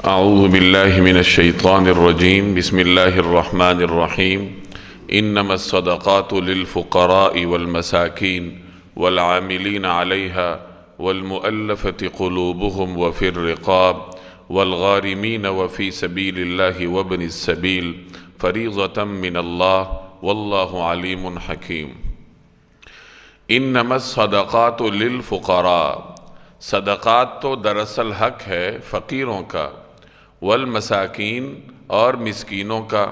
أعوذ بالله من الشيطان الرجيم بسم الله الرحمن الرحيم إنما الصدقات للفقراء والمساكين والعاملين عليها والمؤلفة قلوبهم وفي الرقاب والغارمين وفي سبيل الله وابن السبيل فريضة من الله والله عليم حكيم انما الصدقات للفقراء، صدقات تو دراصل حق ہے فقیروں کا، والمساکین اور مسکینوں کا،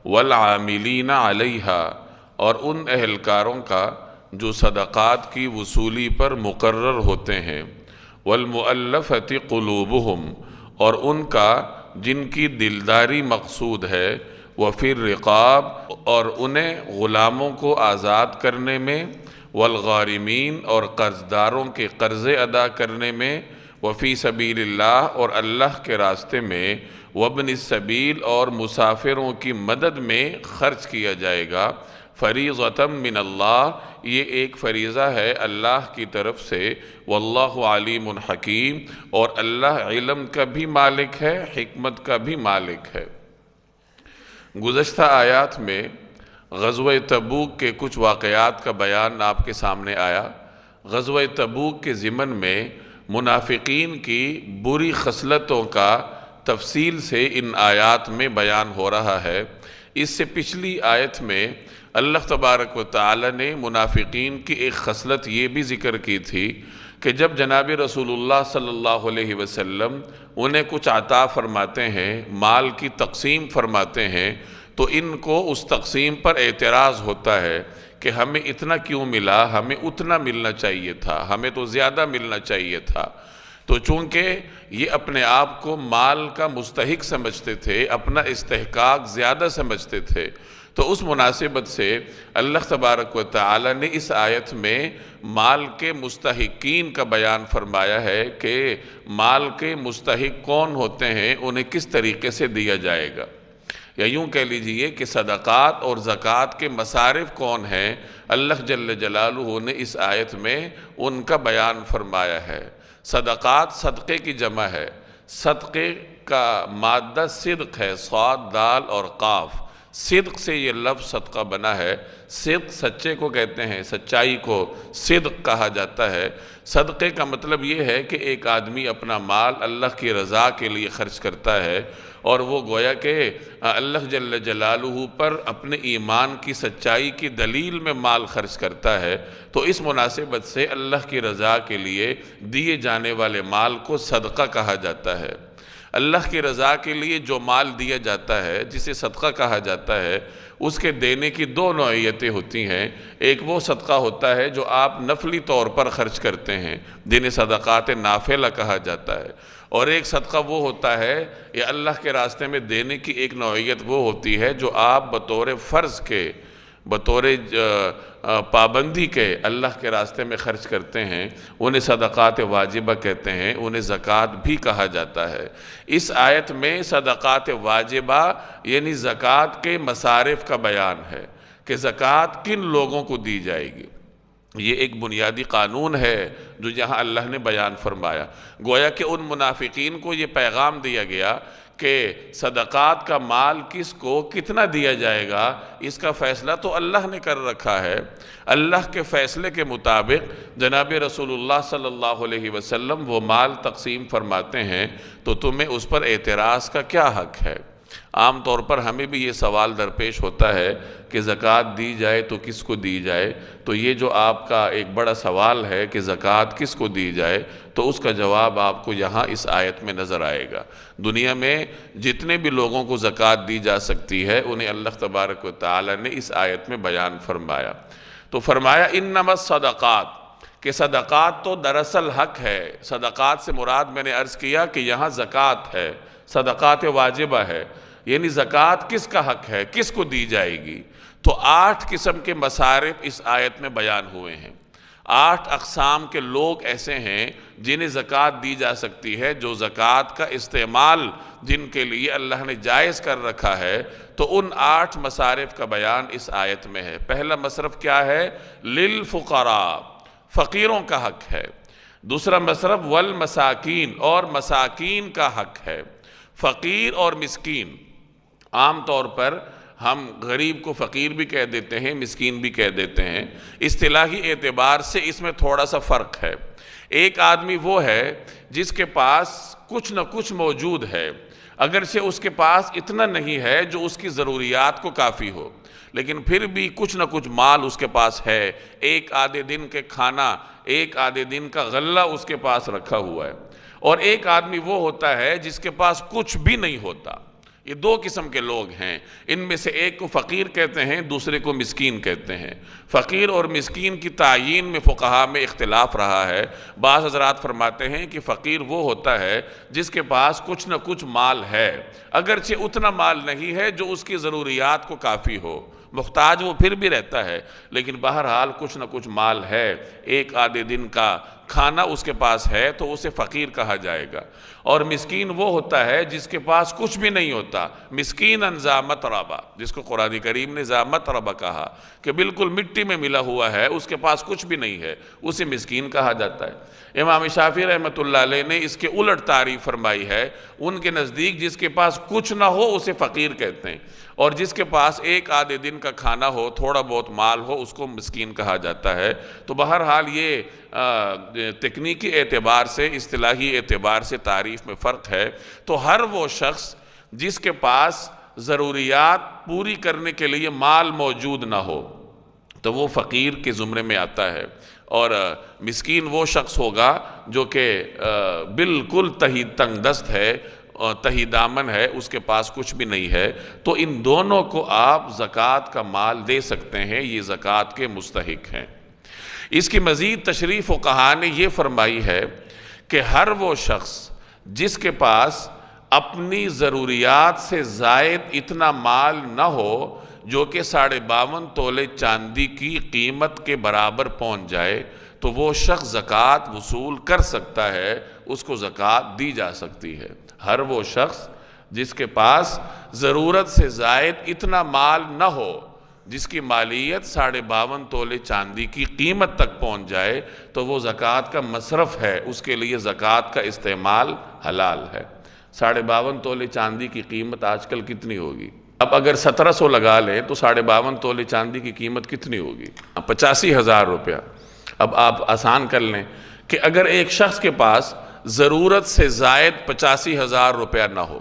والعاملین علیہا اور ان اہلکاروں کا جو صدقات کی وصولی پر مقرر ہوتے ہیں، والمؤلفۃ قلوبہم اور ان کا جن کی دلداری مقصود ہے، وفی الرقاب اور انہیں غلاموں کو آزاد کرنے میں، والغارمین اور قرضداروں کے قرضے ادا کرنے میں، وفی سبیل اللہ اور اللہ کے راستے میں، وابن السبیل اور مسافروں کی مدد میں خرچ کیا جائے گا۔ فریضۃ من اللہ، یہ ایک فریضہ ہے اللہ کی طرف سے، واللہ علیم حکیم اور اللہ علم کا بھی مالک ہے، حکمت کا بھی مالک ہے۔ گزشتہ آیات میں غزوہ تبوک کے کچھ واقعات کا بیان آپ کے سامنے آیا۔ غزوہ تبوک کے ضمن میں منافقین کی بری خصلتوں کا تفصیل سے ان آیات میں بیان ہو رہا ہے۔ اس سے پچھلی آیت میں اللہ تبارک و تعالی نے منافقین کی ایک خصلت یہ بھی ذکر کی تھی کہ جب جناب رسول اللہ صلی اللہ علیہ وسلم انہیں کچھ عطا فرماتے ہیں، مال کی تقسیم فرماتے ہیں، تو ان کو اس تقسیم پر اعتراض ہوتا ہے کہ ہمیں اتنا کیوں ملا، ہمیں اتنا ملنا چاہیے تھا، ہمیں تو زیادہ ملنا چاہیے تھا۔ تو چونکہ یہ اپنے آپ کو مال کا مستحق سمجھتے تھے، اپنا استحقاق زیادہ سمجھتے تھے، تو اس مناسبت سے اللہ تبارک و تعالی نے اس آیت میں مال کے مستحقین کا بیان فرمایا ہے کہ مال کے مستحق کون ہوتے ہیں، انہیں کس طریقے سے دیا جائے گا، یا یوں کہہ لیجئے کہ صدقات اور زکوٰۃ کے مصارف کون ہیں، اللہ جل جلالہ نے اس آیت میں ان کا بیان فرمایا ہے۔ صدقات صدقے کی جمع ہے، صدقے کا مادہ صدق ہے، صاد دال اور قاف، صدق سے یہ لفظ صدقہ بنا ہے۔ صدق سچے کو کہتے ہیں، سچائی کو صدق کہا جاتا ہے۔ صدقے کا مطلب یہ ہے کہ ایک آدمی اپنا مال اللہ کی رضا کے لیے خرچ کرتا ہے، اور وہ گویا کہ اللہ جل جلالہ پر اپنے ایمان کی سچائی کی دلیل میں مال خرچ کرتا ہے، تو اس مناسبت سے اللہ کی رضا کے لیے دیے جانے والے مال کو صدقہ کہا جاتا ہے۔ اللہ کی رضا کے لیے جو مال دیا جاتا ہے، جسے صدقہ کہا جاتا ہے، اس کے دینے کی دو نوعیتیں ہوتی ہیں۔ ایک وہ صدقہ ہوتا ہے جو آپ نفلی طور پر خرچ کرتے ہیں، جنہیں صدقات نافلہ کہا جاتا ہے، اور ایک صدقہ وہ ہوتا ہے، یہ اللہ کے راستے میں دینے کی ایک نوعیت وہ ہوتی ہے جو آپ بطور فرض کے، بطور پابندی کے اللہ کے راستے میں خرچ کرتے ہیں، انہیں صدقات واجبہ کہتے ہیں، انہیں زکوٰۃ بھی کہا جاتا ہے۔ اس آیت میں صدقات واجبہ یعنی زکوٰۃ کے مصارف کا بیان ہے کہ زکوٰۃ کن لوگوں کو دی جائے گی۔ یہ ایک بنیادی قانون ہے جو یہاں اللہ نے بیان فرمایا۔ گویا کہ ان منافقین کو یہ پیغام دیا گیا کہ صدقات کا مال کس کو کتنا دیا جائے گا، اس کا فیصلہ تو اللہ نے کر رکھا ہے۔ اللہ کے فیصلے کے مطابق جناب رسول اللہ صلی اللہ علیہ وسلم وہ مال تقسیم فرماتے ہیں، تو تمہیں اس پر اعتراض کا کیا حق ہے؟ عام طور پر ہمیں بھی یہ سوال درپیش ہوتا ہے کہ زکوٰۃ دی جائے تو کس کو دی جائے، تو یہ جو آپ کا ایک بڑا سوال ہے کہ زکوٰۃ کس کو دی جائے، تو اس کا جواب آپ کو یہاں اس آیت میں نظر آئے گا۔ دنیا میں جتنے بھی لوگوں کو زکوٰۃ دی جا سکتی ہے، انہیں اللہ تبارک و تعالی نے اس آیت میں بیان فرمایا۔ تو فرمایا انما الصدقات، کہ صدقات تو دراصل حق ہے۔ صدقات سے مراد میں نے عرض کیا کہ یہاں زکوٰۃ ہے، صدقات واجبہ ہے، یعنی زکوٰۃ کس کا حق ہے، کس کو دی جائے گی۔ تو 8 قسم کے مصارف اس آیت میں بیان ہوئے ہیں۔ 8 اقسام کے لوگ ایسے ہیں جنہیں زکوٰۃ دی جا سکتی ہے، جو زکوٰۃ کا استعمال جن کے لیے اللہ نے جائز کر رکھا ہے، تو ان 8 مصارف کا بیان اس آیت میں ہے۔ پہلا مصرف کیا ہے؟ للفقراء، فقیروں کا حق ہے۔ دوسرا مصرف والمساکین، اور مساکین کا حق ہے۔ فقیر اور مسکین، عام طور پر ہم غریب کو فقیر بھی کہہ دیتے ہیں، مسکین بھی کہہ دیتے ہیں، اصطلاحی اعتبار سے اس میں تھوڑا سا فرق ہے۔ ایک آدمی وہ ہے جس کے پاس کچھ نہ کچھ موجود ہے، اگرچہ اس کے پاس اتنا نہیں ہے جو اس کی ضروریات کو کافی ہو، لیکن پھر بھی کچھ نہ کچھ مال اس کے پاس ہے، ایک آدھے دن کے کھانا، ایک آدھے دن کا غلہ اس کے پاس رکھا ہوا ہے۔ اور ایک آدمی وہ ہوتا ہے جس کے پاس کچھ بھی نہیں ہوتا۔ یہ دو قسم کے لوگ ہیں، ان میں سے ایک کو فقیر کہتے ہیں، دوسرے کو مسکین کہتے ہیں۔ فقیر اور مسکین کی تعیین میں فقہاء میں اختلاف رہا ہے۔ بعض حضرات فرماتے ہیں کہ فقیر وہ ہوتا ہے جس کے پاس کچھ نہ کچھ مال ہے، اگرچہ اتنا مال نہیں ہے جو اس کی ضروریات کو کافی ہو، محتاج وہ پھر بھی رہتا ہے، لیکن بہرحال کچھ نہ کچھ مال ہے، ایک آدھے دن کا کھانا اس کے پاس ہے، تو اسے فقیر کہا جائے گا۔ اور مسکین وہ ہوتا ہے جس کے پاس کچھ بھی نہیں ہوتا، مسکیناً ذا متربہ، جس کو قرآن کریم نے ذا متربہ کہا کہ بالکل مٹی میں ملا ہوا ہے، اس کے پاس کچھ بھی نہیں ہے، اسے مسکین کہا جاتا ہے۔ امام شافعی رحمۃ اللہ علیہ نے اس کے الٹ تعریف فرمائی ہے، ان کے نزدیک جس کے پاس کچھ نہ ہو اسے فقیر کہتے ہیں، اور جس کے پاس ایک آدھے دن کا کھانا ہو، تھوڑا بہت مال ہو، اس کو مسکین کہا جاتا ہے۔ تو بہرحال یہ تکنیکی اعتبار سے، اصطلاحی اعتبار سے تعریف میں فرق ہے۔ تو ہر وہ شخص جس کے پاس ضروریات پوری کرنے کے لیے مال موجود نہ ہو تو وہ فقیر کے زمرے میں آتا ہے، اور مسکین وہ شخص ہوگا جو کہ بالکل تنگ دست ہے، تہی دامن ہے، اس کے پاس کچھ بھی نہیں ہے۔ تو ان دونوں کو آپ زکوٰۃ کا مال دے سکتے ہیں، یہ زکوٰۃ کے مستحق ہیں۔ اس کی مزید تشریح فقہاء نے یہ فرمائی ہے کہ ہر وہ شخص جس کے پاس اپنی ضروریات سے زائد اتنا مال نہ ہو جو کہ 52.5 تولے چاندی کی قیمت کے برابر پہنچ جائے، تو وہ شخص زکوٰۃ وصول کر سکتا ہے، اس کو زکوٰۃ دی جا سکتی ہے۔ ہر وہ شخص جس کے پاس ضرورت سے زائد اتنا مال نہ ہو، جس کی مالیت 52.5 تولے چاندی کی قیمت تک پہنچ جائے، تو وہ زکوٰۃ کا مصرف ہے، اس کے لیے زکوٰۃ کا استعمال حلال ہے۔ 52.5 تولے چاندی کی قیمت آج کل کتنی ہوگی؟ اب اگر 1700 لگا لیں تو 52.5 تولے چاندی کی قیمت کتنی ہوگی؟ 85,000 روپیہ۔ اب آپ آسان کر لیں کہ اگر ایک شخص کے پاس ضرورت سے زائد 85,000 روپیہ نہ ہو،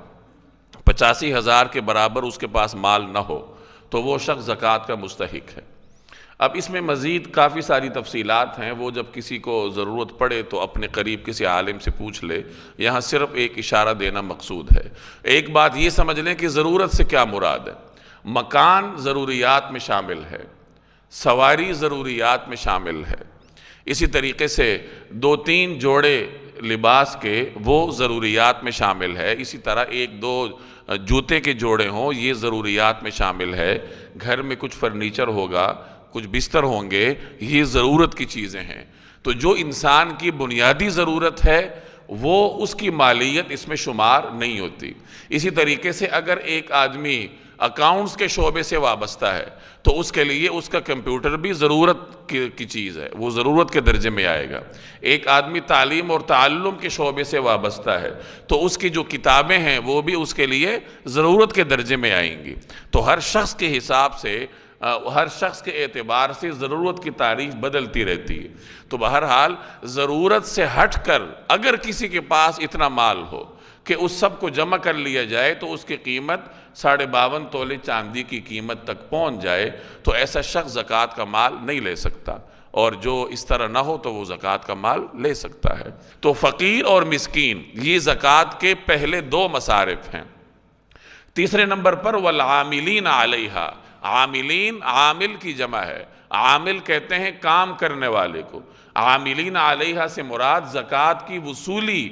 85,000 کے برابر اس کے پاس مال نہ ہو، تو وہ شخص زکوٰۃ کا مستحق ہے۔ اب اس میں مزید کافی ساری تفصیلات ہیں، وہ جب کسی کو ضرورت پڑے تو اپنے قریب کسی عالم سے پوچھ لے، یہاں صرف ایک اشارہ دینا مقصود ہے۔ ایک بات یہ سمجھ لیں کہ ضرورت سے کیا مراد ہے۔ مکان ضروریات میں شامل ہے، سواری ضروریات میں شامل ہے، اسی طریقے سے 2-3 جوڑے لباس کے وہ ضروریات میں شامل ہے، اسی طرح 1-2 جوتے کے جوڑے ہوں یہ ضروریات میں شامل ہے، گھر میں کچھ فرنیچر ہوگا، کچھ بستر ہوں گے، یہ ضرورت کی چیزیں ہیں۔ تو جو انسان کی بنیادی ضرورت ہے وہ اس کی مالیت اس میں شمار نہیں ہوتی۔ اسی طریقے سے اگر ایک آدمی اکاؤنٹس کے شعبے سے وابستہ ہے تو اس کے لیے اس کا کمپیوٹر بھی ضرورت کی چیز ہے، وہ ضرورت کے درجے میں آئے گا۔ ایک آدمی تعلیم اور تعلم کے شعبے سے وابستہ ہے تو اس کی جو کتابیں ہیں وہ بھی اس کے لیے ضرورت کے درجے میں آئیں گی۔ تو ہر شخص کے حساب سے، ہر شخص کے اعتبار سے ضرورت کی تعریف بدلتی رہتی ہے۔ تو بہرحال ضرورت سے ہٹ کر اگر کسی کے پاس اتنا مال ہو کہ اس سب کو جمع کر لیا جائے تو اس کی قیمت 52.5 تولے چاندی کی قیمت تک پہنچ جائے تو ایسا شخص زکوٰۃ کا مال نہیں لے سکتا، اور جو اس طرح نہ ہو تو وہ زکوٰۃ کا مال لے سکتا ہے۔ تو فقیر اور مسکین یہ زکوٰۃ کے پہلے 2 مصارف ہیں۔ تیسرے نمبر پر والعاملین علیہا، عاملین عامل کی جمع ہے، عامل کہتے ہیں کام کرنے والے کو، عاملین علیہا سے مراد زکوٰۃ کی وصولی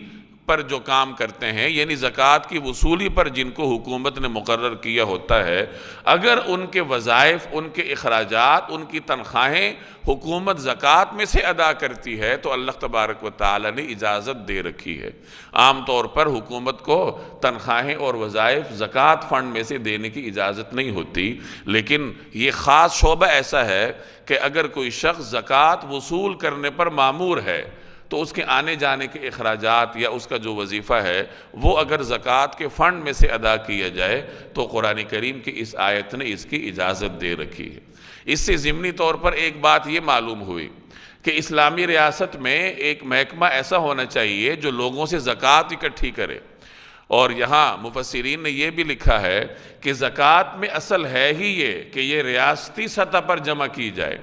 پر جو کام کرتے ہیں، یعنی زکوٰۃ کی وصولی پر جن کو حکومت نے مقرر کیا ہوتا ہے، اگر ان کے وظائف، ان کے اخراجات، ان کی تنخواہیں حکومت زکوٰۃ میں سے ادا کرتی ہے تو اللہ تبارک و تعالی نے اجازت دے رکھی ہے۔ عام طور پر حکومت کو تنخواہیں اور وظائف زکوٰۃ فنڈ میں سے دینے کی اجازت نہیں ہوتی، لیکن یہ خاص شعبہ ایسا ہے کہ اگر کوئی شخص زکوٰۃ وصول کرنے پر مامور ہے تو اس کے آنے جانے کے اخراجات یا اس کا جو وظیفہ ہے وہ اگر زکوٰۃ کے فنڈ میں سے ادا کیا جائے تو قرآن کریم کی اس آیت نے اس کی اجازت دے رکھی ہے۔ اس سے ضمنی طور پر ایک بات یہ معلوم ہوئی کہ اسلامی ریاست میں ایک محکمہ ایسا ہونا چاہیے جو لوگوں سے زکوٰۃ اکٹھی کرے، اور یہاں مفسرین نے یہ بھی لکھا ہے کہ زکوٰۃ میں اصل ہے ہی یہ کہ یہ ریاستی سطح پر جمع کی جائے۔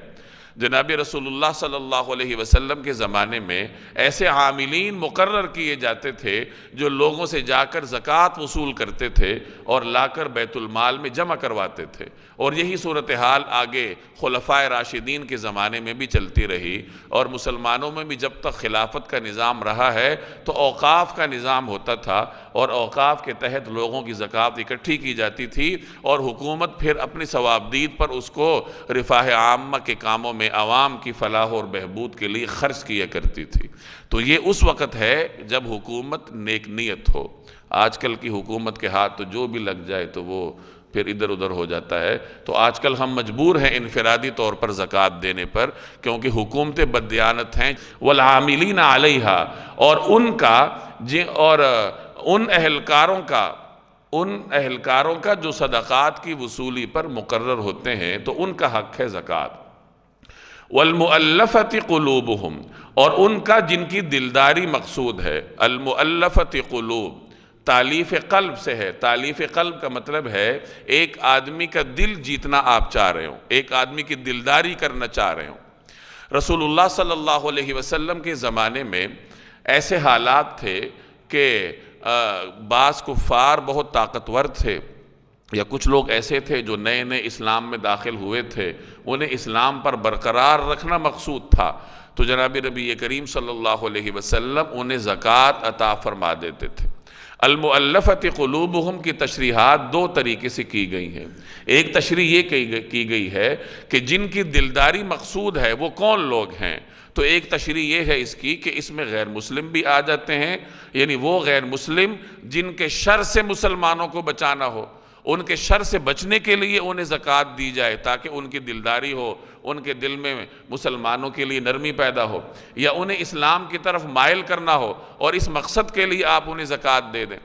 جناب رسول اللہ صلی اللہ علیہ وسلم کے زمانے میں ایسے عاملین مقرر کیے جاتے تھے جو لوگوں سے جا کر زکوٰۃ وصول کرتے تھے اور لا کر بیت المال میں جمع کرواتے تھے، اور یہی صورتحال آگے خلفائے راشدین کے زمانے میں بھی چلتی رہی، اور مسلمانوں میں بھی جب تک خلافت کا نظام رہا ہے تو اوقاف کا نظام ہوتا تھا، اور اوقاف کے تحت لوگوں کی زکوٰۃ اکٹھی کی جاتی تھی، اور حکومت پھر اپنی ثوابدید پر اس کو رفاہ عامہ کے کاموں میں عوام کی فلاح اور بہبود کے لیے خرچ کیا کرتی تھی۔ تو یہ اس وقت ہے جب حکومت نیک نیت ہو۔ آج کل کی حکومت کے ہاتھ تو جو بھی لگ جائے تو وہ پھر ادھر ادھر ہو جاتا ہے، تو آج کل ہم مجبور ہیں انفرادی طور پر زکوٰۃ دینے پر، کیونکہ حکومتیں بددیانت ہیں۔ والعاملین علیہا، اور ان اہلکاروں کا جو صدقات کی وصولی پر مقرر ہوتے ہیں تو ان کا حق ہے زکوٰۃ۔ والمؤلفۃ قلوبہم، اور ان کا جن کی دلداری مقصود ہے۔ المؤلفۃ قلوب تالیف قلب سے ہے۔ تالیف قلب کا مطلب ہے ایک آدمی کا دل جیتنا آپ چاہ رہے ہوں، ایک آدمی کی دلداری کرنا چاہ رہے ہوں۔ رسول اللہ صلی اللہ علیہ وسلم کے زمانے میں ایسے حالات تھے کہ بعض کفار بہت طاقتور تھے، یا کچھ لوگ ایسے تھے جو نئے نئے اسلام میں داخل ہوئے تھے، انہیں اسلام پر برقرار رکھنا مقصود تھا، تو جناب نبی کریم صلی اللہ علیہ وسلم انہیں زکوٰۃ عطا فرما دیتے تھے۔ المؤلفۃ قلوبہم کی تشریحات دو طریقے سے کی گئی ہیں۔ ایک تشریح یہ کی گئی ہے کہ جن کی دلداری مقصود ہے وہ کون لوگ ہیں، تو ایک تشریح یہ ہے اس کی کہ اس میں غیر مسلم بھی آ جاتے ہیں، یعنی وہ غیر مسلم جن کے شر سے مسلمانوں کو بچانا ہو، ان کے شر سے بچنے کے لیے انہیں زکوٰۃ دی جائے تاکہ ان کی دلداری ہو، ان کے دل میں مسلمانوں کے لیے نرمی پیدا ہو، یا انہیں اسلام کی طرف مائل کرنا ہو اور اس مقصد کے لیے آپ انہیں زکوٰۃ دے دیں،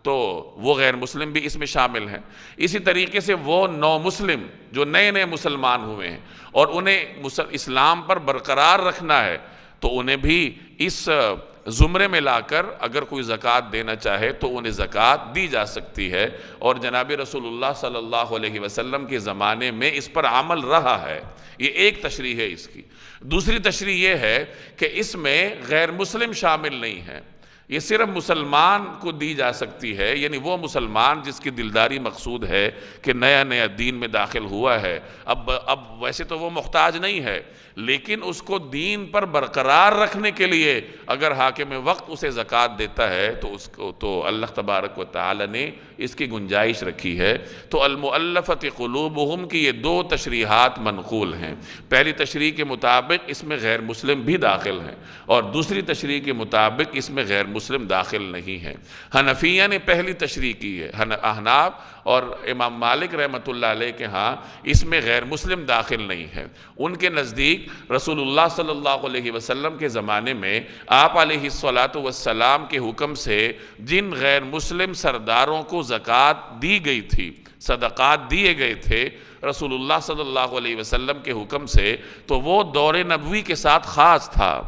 تو وہ غیر مسلم بھی اس میں شامل ہیں۔ اسی طریقے سے وہ نو مسلم جو نئے نئے مسلمان ہوئے ہیں اور انہیں اسلام پر برقرار رکھنا ہے، تو انہیں بھی اس زمرے میں لا کر اگر کوئی زکوٰۃ دینا چاہے تو انہیں زکوٰۃ دی جا سکتی ہے، اور جناب رسول اللہ صلی اللہ علیہ وسلم کے زمانے میں اس پر عمل رہا ہے۔ یہ ایک تشریح ہے اس کی۔ دوسری تشریح یہ ہے کہ اس میں غیر مسلم شامل نہیں ہے، یہ صرف مسلمان کو دی جا سکتی ہے، یعنی وہ مسلمان جس کی دلداری مقصود ہے کہ نیا نیا دین میں داخل ہوا ہے، اب ویسے تو وہ محتاج نہیں ہے، لیکن اس کو دین پر برقرار رکھنے کے لیے اگر حاکم وقت اسے زکوٰۃ دیتا ہے تو اس کو تو اللہ تبارک و تعالی نے اس کی گنجائش رکھی ہے۔ تو المؤلفۃ قلوبہم کی یہ دو تشریحات منقول ہیں۔ پہلی تشریح کے مطابق اس میں غیر مسلم بھی داخل ہیں، اور دوسری تشریح کے مطابق اس میں غیر مسلم داخل نہیں ہیں۔ حنفیہ نے پہلی تشریح کی ہے، احناف اور امام مالک رحمۃ اللہ علیہ کے ہاں اس میں غیر مسلم داخل نہیں ہے۔ ان کے نزدیک رسول اللہ صلی اللہ علیہ وسلم کے زمانے میں آپ علیہ السلام کے حکم سے جن غیر مسلم سرداروں کو زکوٰۃ دی گئی تھی، صدقات دیے گئے تھے رسول اللہ صلی اللہ علیہ وسلم کے حکم سے، تو وہ دور نبوی کے ساتھ خاص تھا۔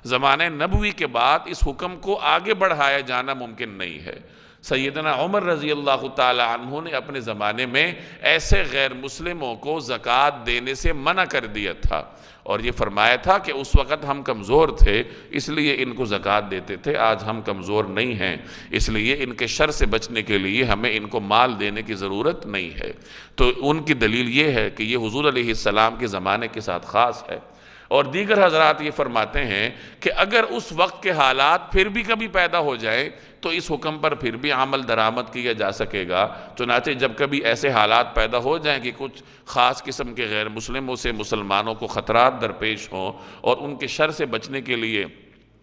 زمانہ نبوی کے بعد اس حکم کو آگے بڑھایا جانا ممکن نہیں ہے۔ سیدنا عمر رضی اللہ تعالی عنہ نے اپنے زمانے میں ایسے غیر مسلموں کو زکوٰۃ دینے سے منع کر دیا تھا، اور یہ فرمایا تھا کہ اس وقت ہم کمزور تھے اس لیے ان کو زکوٰۃ دیتے تھے، آج ہم کمزور نہیں ہیں اس لیے ان کے شر سے بچنے کے لیے ہمیں ان کو مال دینے کی ضرورت نہیں ہے۔ تو ان کی دلیل یہ ہے کہ یہ حضور علیہ السلام کے زمانے کے ساتھ خاص ہے، اور دیگر حضرات یہ فرماتے ہیں کہ اگر اس وقت کے حالات پھر بھی کبھی پیدا ہو جائیں تو اس حکم پر پھر بھی عمل درآمد کیا جا سکے گا۔ چنانچہ جب کبھی ایسے حالات پیدا ہو جائیں کہ کچھ خاص قسم کے غیر مسلموں سے مسلمانوں کو خطرات درپیش ہوں اور ان کے شر سے بچنے کے لیے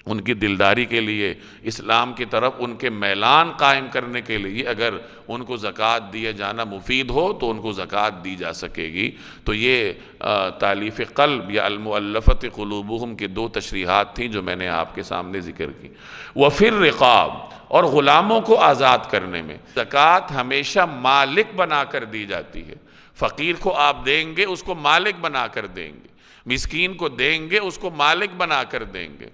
ان کی دلداری کے لیے، اسلام کی طرف ان کے میلان قائم کرنے کے لیے اگر ان کو زکوٰۃ دیا جانا مفید ہو تو ان کو زکوٰۃ دی جا سکے گی۔ تو یہ تالیف قلب یا المؤلفۃ قلوبہم کے دو تشریحات تھیں جو میں نے آپ کے سامنے ذکر کی۔ وفی الرقاب، اور غلاموں کو آزاد کرنے میں زکوٰۃ ہمیشہ مالک بنا کر دی جاتی ہے۔ فقیر کو آپ دیں گے اس کو مالک بنا کر دیں گے، مسکین کو دیں گے اس کو مالک بنا کر دیں گے۔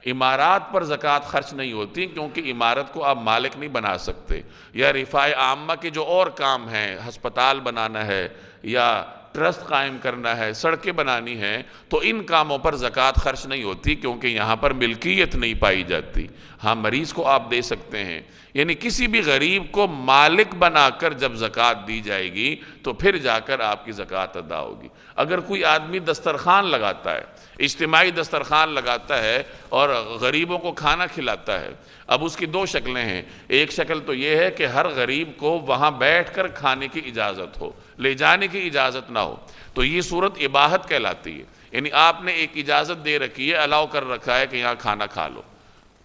عمارات پر زکوٰۃ خرچ نہیں ہوتی کیونکہ عمارت کو آپ مالک نہیں بنا سکتے، یا رفاع عامہ کے جو اور کام ہیں، ہسپتال بنانا ہے یا ٹرسٹ قائم کرنا ہے، سڑکیں بنانی ہیں، تو ان کاموں پر زکوٰۃ خرچ نہیں ہوتی کیونکہ یہاں پر ملکیت نہیں پائی جاتی۔ ہاں مریض کو آپ دے سکتے ہیں، یعنی کسی بھی غریب کو مالک بنا کر جب زکوٰۃ دی جائے گی تو پھر جا کر آپ کی زکوٰۃ ادا ہوگی۔ اگر کوئی آدمی دسترخوان لگاتا ہے، اجتماعی دسترخوان لگاتا ہے اور غریبوں کو کھانا کھلاتا ہے، اب اس کی دو شکلیں ہیں۔ ایک شکل تو یہ ہے کہ ہر غریب کو وہاں بیٹھ کر کھانے کی اجازت ہو، لے جانے کی اجازت نہ ہو، تو یہ صورت اباحت کہلاتی ہے۔ یعنی آپ نے ایک اجازت دے رکھی ہے، الاؤ کر رکھا ہے کہ یہاں کھانا کھا لو،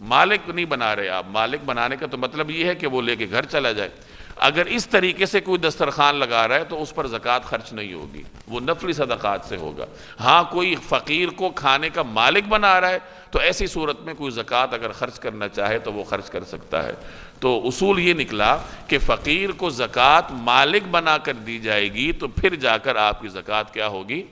مالک نہیں بنا رہے آپ۔ مالک بنانے کا تو مطلب یہ ہے کہ وہ لے کے گھر چلا جائے۔ اگر اس طریقے سے کوئی دسترخوان لگا رہا ہے تو اس پر زکوٰۃ خرچ نہیں ہوگی، وہ نفلی صدقات سے ہوگا۔ ہاں کوئی فقیر کو کھانے کا مالک بنا رہا ہے تو ایسی صورت میں کوئی زکوٰۃ اگر خرچ کرنا چاہے تو وہ خرچ کر سکتا ہے۔ تو اصول یہ نکلا کہ فقیر کو زکوٰۃ مالک بنا کر دی جائے گی تو پھر جا کر آپ کی زکوٰۃ کیا ہوگی؟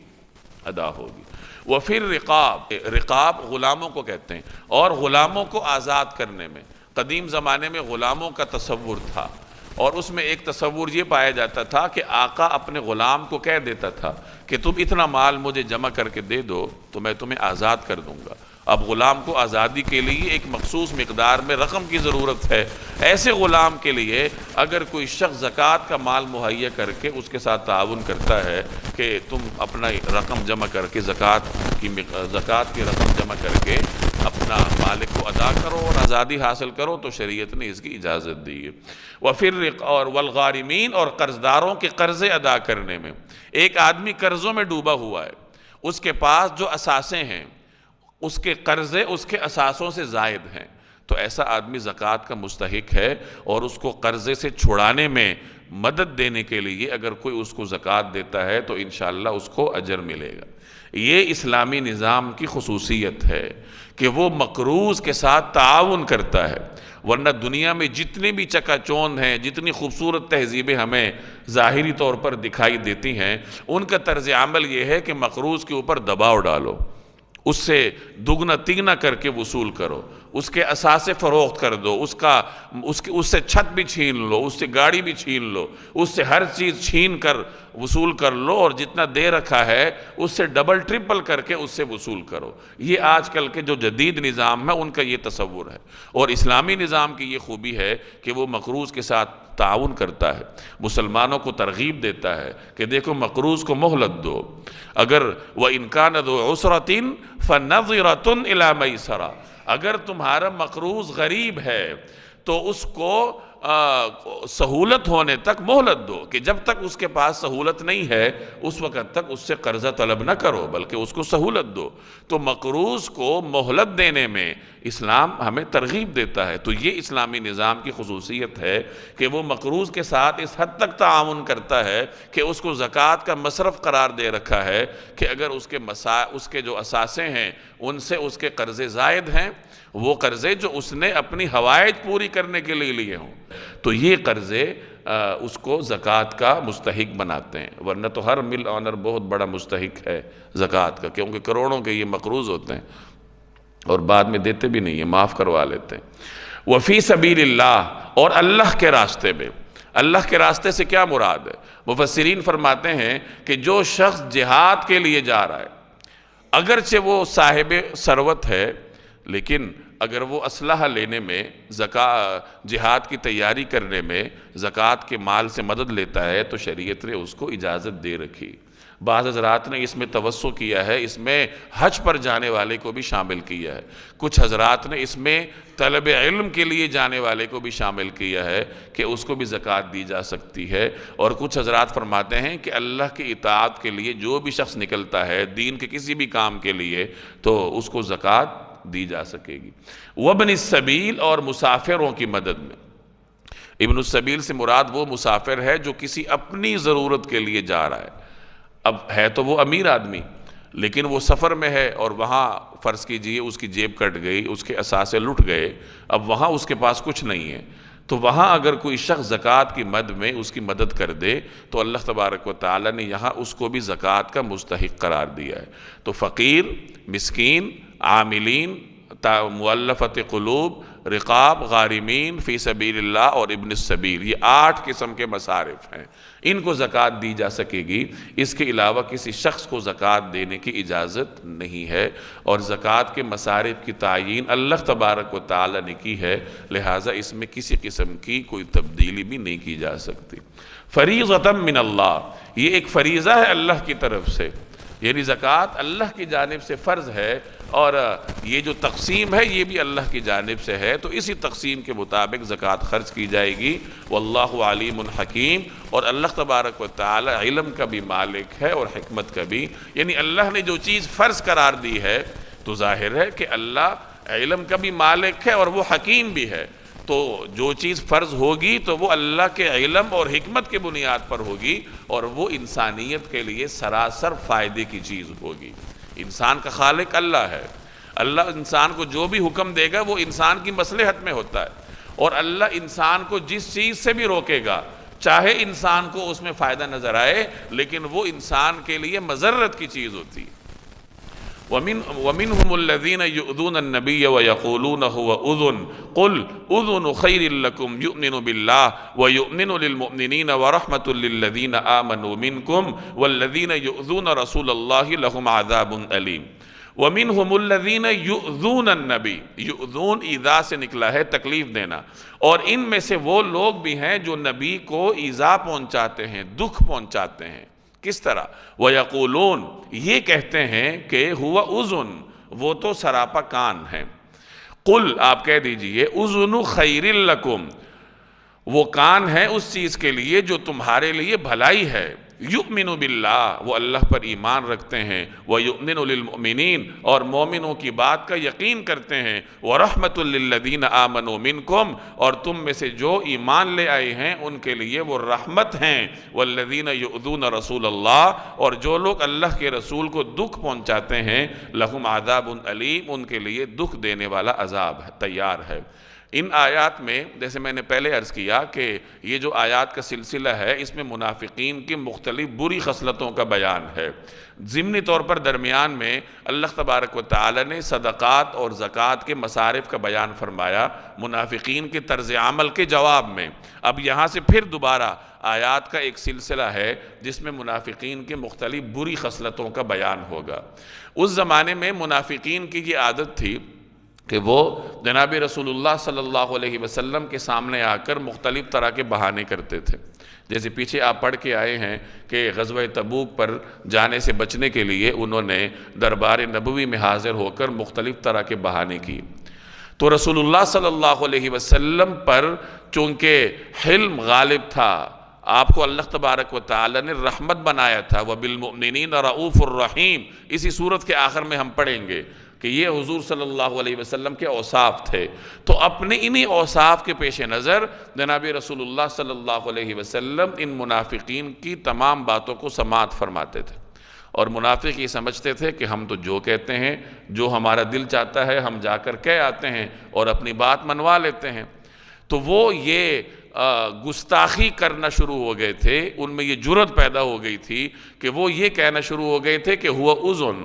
ادا ہوگی۔ وفی الرقاب، رقاب غلاموں کو کہتے ہیں، اور غلاموں کو آزاد کرنے میں قدیم زمانے میں غلاموں کا تصور تھا، اور اس میں ایک تصور یہ پایا جاتا تھا کہ آقا اپنے غلام کو کہہ دیتا تھا کہ تم اتنا مال مجھے جمع کر کے دے دو تو میں تمہیں آزاد کر دوں گا۔ اب غلام کو آزادی کے لیے ایک مخصوص مقدار میں رقم کی ضرورت ہے۔ ایسے غلام کے لیے اگر کوئی شخص زکوٰۃ کا مال مہیا کر کے اس کے ساتھ تعاون کرتا ہے کہ تم اپنا رقم جمع کر کے زکوٰۃ کی رقم جمع کر کے اپنا مالک کو ادا کرو اور آزادی حاصل کرو، تو شریعت نے اس کی اجازت دی ہے۔ اور والغارمین، اور قرضداروں کے قرضے ادا کرنے میں۔ ایک آدمی قرضوں میں ڈوبا ہوا ہے، اس کے پاس جو اثاثے ہیں اس کے قرضے اس کے اثاثوں سے زائد ہیں، تو ایسا آدمی زکوٰۃ کا مستحق ہے، اور اس کو قرضے سے چھڑانے میں مدد دینے کے لیے اگر کوئی اس کو زکوٰۃ دیتا ہے تو انشاءاللہ اس کو اجر ملے گا۔ یہ اسلامی نظام کی خصوصیت ہے کہ وہ مقروض کے ساتھ تعاون کرتا ہے، ورنہ دنیا میں جتنی بھی چکا چوند ہیں، جتنی خوبصورت تہذیبیں ہمیں ظاہری طور پر دکھائی دیتی ہیں، ان کا طرز عمل یہ ہے کہ مقروض کے اوپر دباؤ ڈالو، اس سے دگنا تگنا کر کے وصول کرو، اس کے اثاثے فروخت کر دو، اس سے چھت بھی چھین لو، اس سے گاڑی بھی چھین لو، اس سے ہر چیز چھین کر وصول کر لو، اور جتنا دے رکھا ہے اس سے ڈبل ٹرپل کر کے اس سے وصول کرو۔ یہ آج کل کے جو جدید نظام ہے ان کا یہ تصور ہے، اور اسلامی نظام کی یہ خوبی ہے کہ وہ مقروض کے ساتھ تعاون کرتا ہے، مسلمانوں کو ترغیب دیتا ہے کہ دیکھو مقروض کو مہلت دو، اگر وَإِنْ كَانَ ذُو عُسْرَةٍ فَنَظِرَةٌ إِلَىٰ مَيْسَرَةٍ، اگر تمہارا مقروض غریب ہے تو اس کو سہولت ہونے تک مہلت دو، کہ جب تک اس کے پاس سہولت نہیں ہے اس وقت تک اس سے قرضہ طلب نہ کرو بلکہ اس کو سہولت دو۔ تو مقروض کو مہلت دینے میں اسلام ہمیں ترغیب دیتا ہے۔ تو یہ اسلامی نظام کی خصوصیت ہے کہ وہ مقروض کے ساتھ اس حد تک تعاون کرتا ہے کہ اس کو زکوٰۃ کا مصرف قرار دے رکھا ہے کہ اگر اس کے جو اثاثے ہیں ان سے اس کے قرضے زائد ہیں، وہ قرضے جو اس نے اپنی حوائج پوری کرنے کے لیے لیے ہوں، تو یہ قرضے اس کو زکوٰۃ کا مستحق بناتے ہیں، ورنہ تو ہر مل آنر بہت بڑا مستحق ہے زکوٰۃ کا، کیونکہ کروڑوں کے یہ مقروض ہوتے ہیں اور بعد میں دیتے بھی نہیں ہیں، معاف کروا لیتے ہیں۔ وفی سبیل اللہ، اور اللہ کے راستے میں۔ اللہ کے راستے سے کیا مراد ہے؟ مفسرین فرماتے ہیں کہ جو شخص جہاد کے لیے جا رہا ہے، اگرچہ وہ صاحب ثروت ہے لیکن اگر وہ اسلحہ لینے میں جہاد کی تیاری کرنے میں زکوٰۃ کے مال سے مدد لیتا ہے تو شریعت نے اس کو اجازت دے رکھی۔ بعض حضرات نے اس میں توسع کیا ہے، اس میں حج پر جانے والے کو بھی شامل کیا ہے، کچھ حضرات نے اس میں طلب علم کے لیے جانے والے کو بھی شامل کیا ہے کہ اس کو بھی زکوٰۃ دی جا سکتی ہے، اور کچھ حضرات فرماتے ہیں کہ اللہ کی اطاعت کے لیے جو بھی شخص نکلتا ہے دین کے کسی بھی کام کے لیے تو اس کو زکوٰۃ دی جا سکے گی۔ وابن السبیل، اور مسافروں کی مدد میں۔ ابن السبیل سے مراد وہ مسافر ہے جو کسی اپنی ضرورت کے لیے جا رہا ہے۔ اب ہے تو وہ امیر آدمی، لیکن وہ سفر میں ہے اور وہاں فرض کیجئے اس کی جیب کٹ گئی، اس کے اثاثے لٹ گئے، اب وہاں اس کے پاس کچھ نہیں ہے، تو وہاں اگر کوئی شخص زکوٰۃ کی مد میں اس کی مدد کر دے تو اللہ تبارک و تعالیٰ نے یہاں اس کو بھی زکوٰۃ کا مستحق قرار دیا ہے۔ تو فقیر، مسکین، عاملین، مؤلفۃ قلوب، رقاب، غارمین، فی سبیل اللہ اور ابن السبیل، یہ 8 قسم کے مصارف ہیں، ان کو زکوٰۃ دی جا سکے گی۔ اس کے علاوہ کسی شخص کو زکوٰۃ دینے کی اجازت نہیں ہے، اور زکوٰۃ کے مصارف کی تعیین اللہ تبارک و تعالی نے کی ہے، لہٰذا اس میں کسی قسم کی کوئی تبدیلی بھی نہیں کی جا سکتی۔ فریضۃ من اللہ، یہ ایک فریضہ ہے اللہ کی طرف سے، یعنی زکوٰۃ اللہ کی جانب سے فرض ہے، اور یہ جو تقسیم ہے یہ بھی اللہ کی جانب سے ہے، تو اسی تقسیم کے مطابق زکوٰۃ خرچ کی جائے گی۔ واللہ علیم حکیم، اور اللہ تبارک و تعالی علم کا بھی مالک ہے اور حکمت کا بھی، یعنی اللہ نے جو چیز فرض قرار دی ہے تو ظاہر ہے کہ اللہ علم کا بھی مالک ہے اور وہ حکیم بھی ہے، تو جو چیز فرض ہوگی تو وہ اللہ کے علم اور حکمت کے بنیاد پر ہوگی، اور وہ انسانیت کے لیے سراسر فائدے کی چیز ہوگی۔ انسان کا خالق اللہ ہے، اللہ انسان کو جو بھی حکم دے گا وہ انسان کی مصلحت میں ہوتا ہے، اور اللہ انسان کو جس چیز سے بھی روکے گا چاہے انسان کو اس میں فائدہ نظر آئے لیکن وہ انسان کے لیے مضرت کی چیز ہوتی ہے۔ وَمِنْهُمُ الَّذِينَ يُؤْذُونَ النَّبِيَّ وَيَقُولُونَ هُوَ أُذُنٌ قُلْ أُذُنُ خَيْرٍ لَكُمْ يُؤْمِنُ بِاللَّهِ وَيُؤْمِنُ لِلْمُؤْمِنِينَ وَرَحْمَةٌ لِلَّذِينَ آمَنُوا مِنْكُمْ وَالَّذِينَ يُؤْذُونَ رَسُولَ اللَّهِ لَهُمْ عَذَابٌ أَلِيمٌ۔ وَمِنْهُمُ الَّذِينَ يُؤْذُونَ النَّبِيَّ، يؤذون ایذا سے نکلا ہے، تکلیف دینا، اور ان میں سے وہ لوگ بھی ہیں جو نبی کو ایذا پہنچاتے ہیں، دکھ پہنچاتے ہیں۔ کس طرح؟ وَيَقُولُونَ، یہ کہتے ہیں کہ ہوا اذن، وہ تو سراپا کان ہے۔ قل، آپ کہہ دیجئے، اذن خیر لکم، وہ کان ہے اس چیز کے لیے جو تمہارے لیے بھلائی ہے۔ یؤمن باللہ، وہ اللہ پر ایمان رکھتے ہیں، وَيُؤْمِنُ لِلْمُؤْمِنِينَ، اور مومنوں کی بات کا یقین کرتے ہیں، وَرَحْمَةٌ لِلَّذِينَ آمَنُوا مِنْكُمْ، اور تم میں سے جو ایمان لے آئے ہیں ان کے لیے وہ رحمت ہیں، وَالَّذِينَ يُؤْذُونَ رَسُولَ اللَّهِ، اور جو لوگ اللہ کے رسول کو دکھ پہنچاتے ہیں، لَهُمْ عَذَابٌ أَلِيمٌ، ان کے لیے دکھ دینے والا عذاب تیار ہے۔ ان آیات میں جیسے میں نے پہلے عرض کیا کہ یہ جو آیات کا سلسلہ ہے اس میں منافقین کی مختلف بری خصلتوں کا بیان ہے۔ ضمنی طور پر درمیان میں اللہ تبارک و تعالی نے صدقات اور زکوٰۃ کے مصارف کا بیان فرمایا منافقین کے طرز عمل کے جواب میں۔ اب یہاں سے پھر دوبارہ آیات کا ایک سلسلہ ہے جس میں منافقین کے مختلف بری خصلتوں کا بیان ہوگا۔ اس زمانے میں منافقین کی یہ عادت تھی کہ وہ جناب رسول اللہ صلی اللہ علیہ وسلم کے سامنے آ کر مختلف طرح کے بہانے کرتے تھے۔ جیسے پیچھے آپ پڑھ کے آئے ہیں کہ غزوہ تبوک پر جانے سے بچنے کے لیے انہوں نے دربار نبوی میں حاضر ہو کر مختلف طرح کے بہانے کیے، تو رسول اللہ صلی اللہ علیہ وسلم پر چونکہ حلم غالب تھا، آپ کو اللہ تبارک و تعالی نے رحمت بنایا تھا، وَبِالْمُؤْمِنِينَ رَؤُوفٌ الرحیم، اسی صورت کے آخر میں ہم پڑھیں گے کہ یہ حضور صلی اللہ علیہ وسلم کے اوصاف تھے، تو اپنے انہی اوصاف کے پیش نظر جناب رسول اللہ صلی اللہ علیہ وسلم ان منافقین کی تمام باتوں کو سماعت فرماتے تھے، اور منافق یہ سمجھتے تھے کہ ہم تو جو کہتے ہیں، جو ہمارا دل چاہتا ہے ہم جا کر کہہ آتے ہیں اور اپنی بات منوا لیتے ہیں، تو وہ یہ گستاخی کرنا شروع ہو گئے تھے، ان میں یہ جرأت پیدا ہو گئی تھی کہ وہ یہ کہنا شروع ہو گئے تھے کہ ہوا اذن،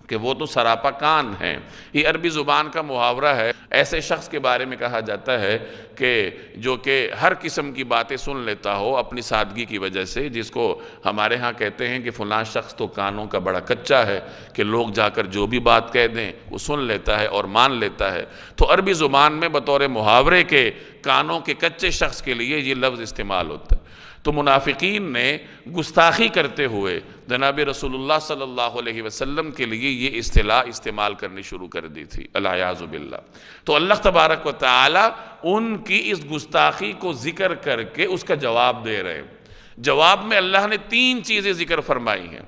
کہ وہ تو سراپا کان ہیں۔ یہ عربی زبان کا محاورہ ہے، ایسے شخص کے بارے میں کہا جاتا ہے کہ جو کہ ہر قسم کی باتیں سن لیتا ہو اپنی سادگی کی وجہ سے، جس کو ہمارے ہاں کہتے ہیں کہ فلاں شخص تو کانوں کا بڑا کچا ہے، کہ لوگ جا کر جو بھی بات کہہ دیں وہ سن لیتا ہے اور مان لیتا ہے۔ تو عربی زبان میں بطور محاورے کے کانوں کے کچے شخص کے لیے یہ لفظ استعمال ہوتا ہے۔ تو منافقین نے گستاخی کرتے ہوئے جناب رسول اللہ صلی اللہ علیہ وسلم کے لیے یہ اصطلاح استعمال کرنی شروع کر دی تھی، العیاذ باللہ۔ تو اللہ تبارک و تعالی ان کی اس گستاخی کو ذکر کر کے اس کا جواب دے رہے ہیں۔ جواب میں اللہ نے 3 چیزیں ذکر فرمائی ہیں۔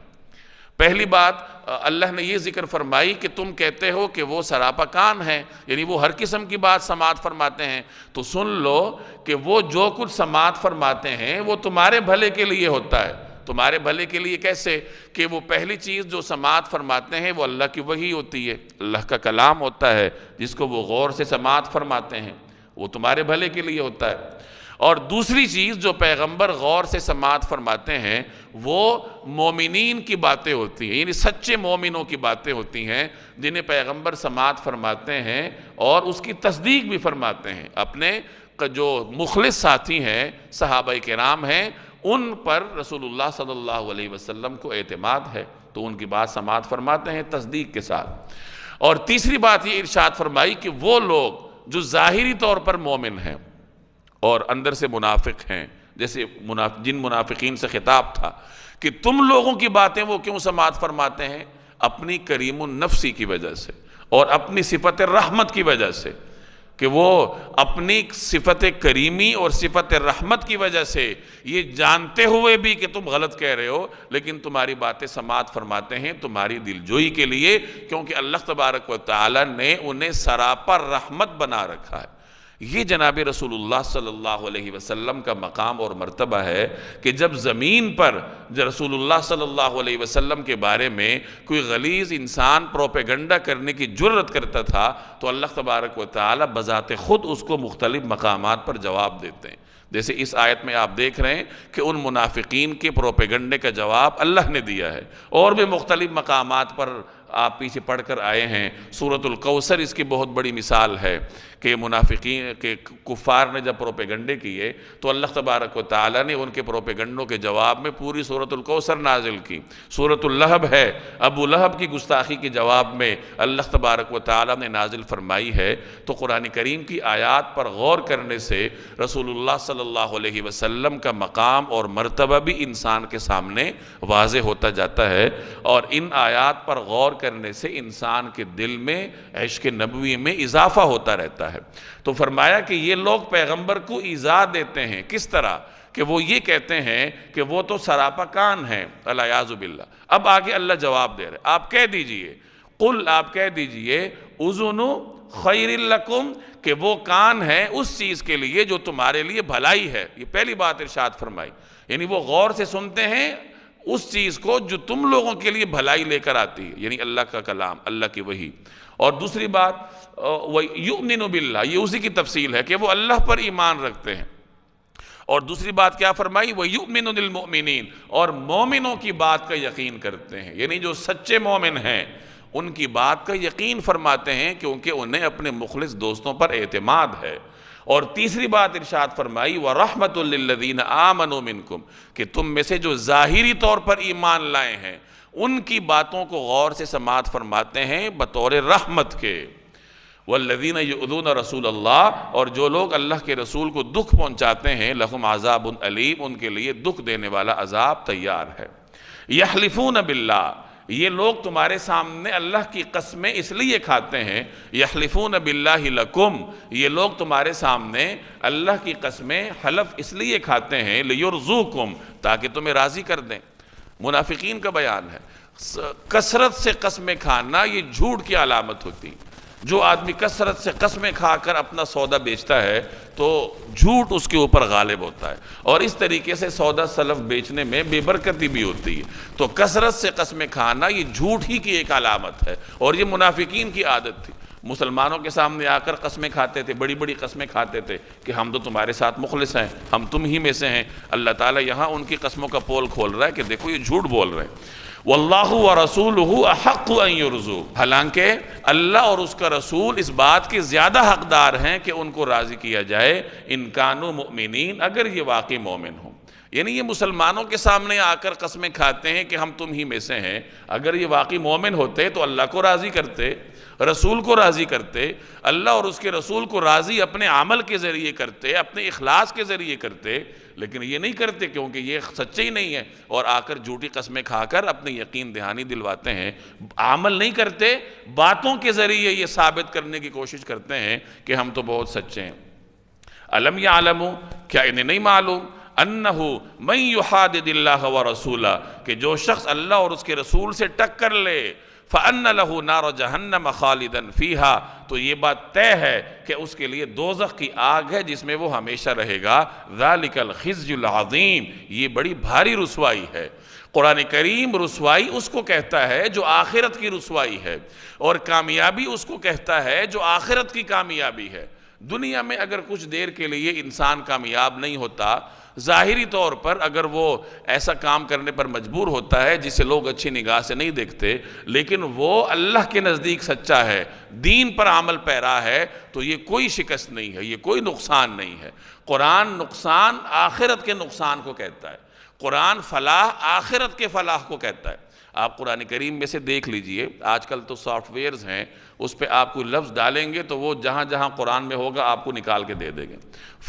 پہلی بات اللہ نے یہ ذکر فرمائی کہ تم کہتے ہو کہ وہ سراپا کان ہیں، یعنی وہ ہر قسم کی بات سماعت فرماتے ہیں، تو سن لو کہ وہ جو کچھ سماعت فرماتے ہیں وہ تمہارے بھلے کے لیے ہوتا ہے۔ تمہارے بھلے کے لیے کیسے؟ کہ وہ پہلی چیز جو سماعت فرماتے ہیں وہ اللہ کی وحی ہوتی ہے، اللہ کا کلام ہوتا ہے جس کو وہ غور سے سماعت فرماتے ہیں، وہ تمہارے بھلے کے لیے ہوتا ہے۔ اور دوسری چیز جو پیغمبر غور سے سماعت فرماتے ہیں وہ مومنین کی باتیں ہوتی ہیں، یعنی سچے مومنوں کی باتیں ہوتی ہیں جنہیں پیغمبر سماعت فرماتے ہیں اور اس کی تصدیق بھی فرماتے ہیں۔ اپنے جو مخلص ساتھی ہیں، صحابہ کرام ہیں، ان پر رسول اللہ صلی اللہ علیہ وسلم کو اعتماد ہے، تو ان کی بات سماعت فرماتے ہیں تصدیق کے ساتھ۔ اور تیسری بات یہ ارشاد فرمائی کہ وہ لوگ جو ظاہری طور پر مومن ہیں اور اندر سے منافق ہیں، جیسے جن منافقین سے خطاب تھا کہ تم لوگوں کی باتیں وہ کیوں سماعت فرماتے ہیں؟ اپنی کریم النفسی کی وجہ سے اور اپنی صفت رحمت کی وجہ سے، کہ وہ اپنی صفت کریمی اور صفت رحمت کی وجہ سے یہ جانتے ہوئے بھی کہ تم غلط کہہ رہے ہو لیکن تمہاری باتیں سماعت فرماتے ہیں تمہاری دلجوئی کے لیے، کیونکہ اللہ تبارک و تعالی نے انہیں سراپا رحمت بنا رکھا ہے۔ یہ جناب رسول اللہ صلی اللہ علیہ وسلم کا مقام اور مرتبہ ہے کہ جب زمین پر رسول اللہ صلی اللہ علیہ وسلم کے بارے میں کوئی غلیظ انسان پروپیگنڈا کرنے کی جرت کرتا تھا تو اللہ تبارک و تعالی بذات خود اس کو مختلف مقامات پر جواب دیتے ہیں۔ جیسے اس آیت میں آپ دیکھ رہے ہیں کہ ان منافقین کے پروپیگنڈے کا جواب اللہ نے دیا ہے، اور بھی مختلف مقامات پر آپ پیچھے پڑھ کر آئے ہیں۔ سورۃ الکوثر اس کی بہت بڑی مثال ہے کہ منافقین کے کفار نے جب پروپیگنڈے کیے تو اللہ تبارک و تعالیٰ نے ان کے پروپیگنڈوں کے جواب میں پوری سورۃ الکوثر نازل کی۔ سورۃ اللہب ہے، ابو لہب کی گستاخی کے جواب میں اللہ تبارک و تعالیٰ نے نازل فرمائی ہے۔ تو قرآن کریم کی آیات پر غور کرنے سے رسول اللہ صلی اللہ علیہ وسلم کا مقام اور مرتبہ بھی انسان کے سامنے واضح ہوتا جاتا ہے، اور ان آیات پر غور کرنے سے انسان کے دل میں عشق نبوی میں اضافہ ہوتا رہتا ہے۔ تو فرمایا کہ یہ لوگ پیغمبر کو ایذا دیتے ہیں، کس طرح کہ وہ یہ کہتے ہیں کہ وہ تو سراپا کان ہیں، والعیاذ باللہ۔ اب آگے اللہ جواب دے رہے، آپ کہہ دیجئے، قل آپ کہہ دیجئے، اذن خیر لکم، کہ وہ کان ہے اس چیز کے لیے جو تمہارے لیے بھلائی ہے۔ یہ پہلی بات ارشاد فرمائی، یعنی وہ غور سے سنتے ہیں اس چیز کو جو تم لوگوں کے لیے بھلائی لے کر آتی ہے، یعنی اللہ کا کلام، اللہ کی وحی۔ اور دوسری بات وَيُؤْمِنُ بِاللَّهِ، یہ اسی کی تفصیل ہے کہ وہ اللہ پر ایمان رکھتے ہیں۔ اور دوسری بات کیا فرمائی؟ وَيُؤْمِنُ لِلْمُؤْمِنِينَ، اور مومنوں کی بات کا یقین کرتے ہیں، یعنی جو سچے مومن ہیں ان کی بات کا یقین فرماتے ہیں کیونکہ انہیں اپنے مخلص دوستوں پر اعتماد ہے۔ اور تیسری بات ارشاد فرمائی وَرَحْمَةٌ لِّلَّذِينَ آمَنُوا مِنْكُمْ، کہ تم میں سے جو ظاہری طور پر ایمان لائے ہیں ان کی باتوں کو غور سے سماعت فرماتے ہیں بطور رحمت کے۔ وَالَّذِينَ يُؤْذُونَ رَسُولَ اللَّهِ، اور جو لوگ اللہ کے رسول کو دکھ پہنچاتے ہیں لَهُمْ عَذَابٌ أَلِيمٌ، ان کے لیے دکھ دینے والا عذاب تیار ہے۔ يَحْلِفُونَ بِاللَّهِ، یہ لوگ تمہارے سامنے اللہ کی قسمیں اس لیے کھاتے ہیں، یحلفون باللہ لکم، یہ لوگ تمہارے سامنے اللہ کی قسمیں حلف اس لیے کھاتے ہیں لیرزوکم، تاکہ تمہیں راضی کر دیں۔ منافقین کا بیان ہے، کثرت سے قسمیں کھانا یہ جھوٹ کی علامت ہوتی ہے۔ جو آدمی کثرت سے قسمیں کھا کر اپنا سودا بیچتا ہے تو جھوٹ اس کے اوپر غالب ہوتا ہے، اور اس طریقے سے سودا سلف بیچنے میں بے برکتی بھی ہوتی ہے۔ تو کثرت سے قسمیں کھانا یہ جھوٹ ہی کی ایک علامت ہے، اور یہ منافقین کی عادت تھی۔ مسلمانوں کے سامنے آ کر قسمیں کھاتے تھے، بڑی بڑی قسمیں کھاتے تھے کہ ہم تو تمہارے ساتھ مخلص ہیں، ہم تم ہی میں سے ہیں۔ اللہ تعالیٰ یہاں ان کی قسموں کا پول کھول رہا ہے کہ دیکھو یہ جھوٹ بول رہے ہیں۔ واللہ ورسولہ احق ان یرضوا، حالانکہ اللہ اور اس کا رسول اس بات کے زیادہ حقدار ہیں کہ ان کو راضی کیا جائے، ان کانوا مؤمنین، اگر یہ واقعی مومن ہوں۔ یعنی یہ مسلمانوں کے سامنے آ کر قسمیں کھاتے ہیں کہ ہم تم ہی میں سے ہیں، اگر یہ واقعی مومن ہوتے تو اللہ کو راضی کرتے، رسول کو راضی کرتے، اللہ اور اس کے رسول کو راضی اپنے عمل کے ذریعے کرتے، اپنے اخلاص کے ذریعے کرتے، لیکن یہ نہیں کرتے کیونکہ یہ سچے ہی نہیں ہے، اور آ کر جھوٹی قسمیں کھا کر اپنے یقین دہانی دلواتے ہیں، عمل نہیں کرتے، باتوں کے ذریعے یہ ثابت کرنے کی کوشش کرتے ہیں کہ ہم تو بہت سچے ہیں۔ الم یعلموا، کیا انہیں نہیں معلوم انہو من یحادد اللہ ورسولہ، کہ جو شخص اللہ اور اس کے رسول سے ٹکر لے، فَأَنَّ لَهُ نَارَ جَهَنَّمَ خَالِدًا فِيهَا، تو یہ بات طے ہے کہ اس کے لیے دوزخ کی آگ ہے جس میں وہ ہمیشہ رہے گا۔ ذَلِكَ الْخِزْيُ الْعَظِيمُ، یہ بڑی بھاری رسوائی ہے۔ قرآن کریم رسوائی اس کو کہتا ہے جو آخرت کی رسوائی ہے، اور کامیابی اس کو کہتا ہے جو آخرت کی کامیابی ہے۔ دنیا میں اگر کچھ دیر کے لیے انسان کامیاب نہیں ہوتا، ظاہری طور پر اگر وہ ایسا کام کرنے پر مجبور ہوتا ہے جسے لوگ اچھی نگاہ سے نہیں دیکھتے، لیکن وہ اللہ کے نزدیک سچا ہے، دین پر عمل پیرا ہے، تو یہ کوئی شکست نہیں ہے، یہ کوئی نقصان نہیں ہے۔ قرآن نقصان آخرت کے نقصان کو کہتا ہے، قرآن فلاح آخرت کے فلاح کو کہتا ہے۔ آپ قرآن کریم میں سے دیکھ لیجئے، آج کل تو سافٹ ویئرز ہیں، اس پہ آپ کوئی لفظ ڈالیں گے تو وہ جہاں جہاں قرآن میں ہوگا آپ کو نکال کے دے دیں گے۔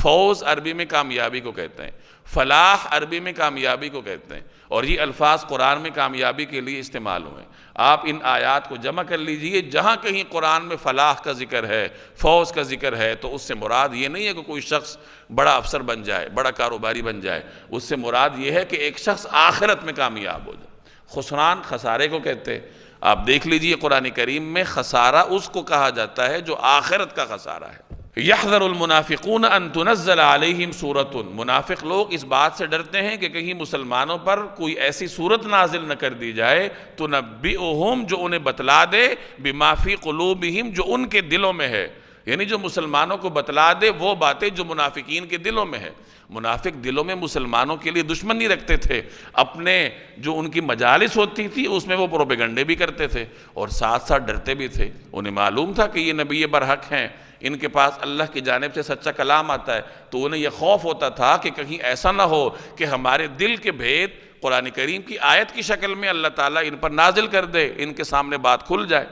فوز عربی میں کامیابی کو کہتے ہیں، فلاح عربی میں کامیابی کو کہتے ہیں، اور یہ الفاظ قرآن میں کامیابی کے لیے استعمال ہوئے ہیں۔ آپ ان آیات کو جمع کر لیجئے، جہاں کہیں قرآن میں فلاح کا ذکر ہے، فوز کا ذکر ہے، تو اس سے مراد یہ نہیں ہے کہ کوئی شخص بڑا افسر بن جائے، بڑا کاروباری بن جائے، اس سے مراد یہ ہے کہ ایک شخص آخرت میں کامیاب ہو جائے۔ خسران خسارے کو کہتے ہیں۔ آپ دیکھ لیجئے قرآن کریم میں خسارہ اس کو کہا جاتا ہے جو آخرت کا خسارہ ہے۔ یحذر المنافقون ان تنزل علیہم سورۃ، منافق لوگ اس بات سے ڈرتے ہیں کہ کہیں مسلمانوں پر کوئی ایسی سورت نازل نہ کر دی جائے تنبئہم، جو انہیں بتلا دے، بما فی قلوبہم، جو ان کے دلوں میں ہے، یعنی جو مسلمانوں کو بتلا دے وہ باتیں جو منافقین کے دلوں میں ہے۔ منافق دلوں میں مسلمانوں کے لیے دشمنی رکھتے تھے، اپنے جو ان کی مجالس ہوتی تھی اس میں وہ پروپیگنڈے بھی کرتے تھے، اور ساتھ ساتھ ڈرتے بھی تھے۔ انہیں معلوم تھا کہ یہ نبی برحق ہیں، ان کے پاس اللہ کی جانب سے سچا کلام آتا ہے، تو انہیں یہ خوف ہوتا تھا کہ کہیں ایسا نہ ہو کہ ہمارے دل کے بھید قرآن کریم کی آیت کی شکل میں اللہ تعالیٰ ان پر نازل کر دے، ان کے سامنے بات کھل جائے۔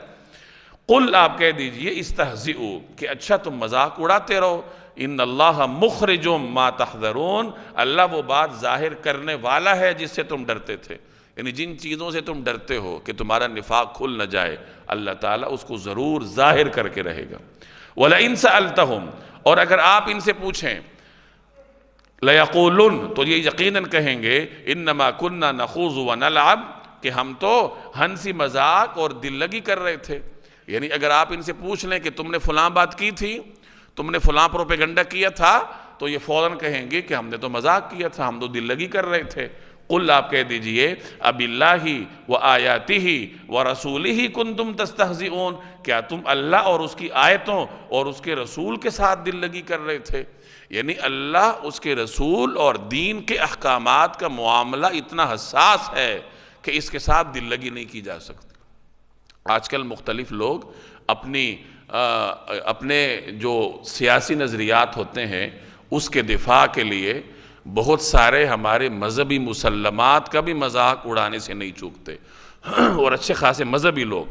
قل، آپ کہہ دیجئے، استہزئوا، کہ اچھا تم مذاق اڑاتے رہو، ان اللہ مخرج ما تحذرون، اللہ وہ بات ظاہر کرنے والا ہے جس سے تم ڈرتے تھے، یعنی جن چیزوں سے تم ڈرتے ہو کہ تمہارا نفاق کھل نہ جائے، اللہ تعالیٰ اس کو ضرور ظاہر کر کے رہے گا۔ وَلَئِن سَأَلْتَهُمْ، اور اگر آپ ان سے پوچھیں، لَيَقُولُنَّ، تو یہ یقیناً کہیں گے، إِنَّمَا كُنَّا نَخُوضُ وَنَلْعَبْ، کہ ہم تو ہنسی مذاق اور دل لگی کر رہے تھے۔ یعنی اگر آپ ان سے پوچھ لیں کہ تم نے فلاں بات کی تھی، تم نے فلاں پروپیگنڈا کیا تھا، تو یہ فوراً کہیں گے کہ ہم نے تو مذاق کیا تھا، ہم تو دل لگی کر رہے تھے۔ قل، آپ کہہ دیجئے، اب اللہ وآیاتہ ورسولہ کنتم تستہزئون، کیا تم اللہ اور اس کی آیتوں اور اس کے رسول کے ساتھ دل لگی کر رہے تھے؟ یعنی اللہ، اس کے رسول اور دین کے احکامات کا معاملہ اتنا حساس ہے کہ اس کے ساتھ دل لگی نہیں کی جا سکتی۔ آج کل مختلف لوگ اپنے جو سیاسی نظریات ہوتے ہیں اس کے دفاع کے لیے بہت سارے ہمارے مذہبی مسلمات کا بھی مذاق اڑانے سے نہیں چوکتے، اور اچھے خاصے مذہبی لوگ،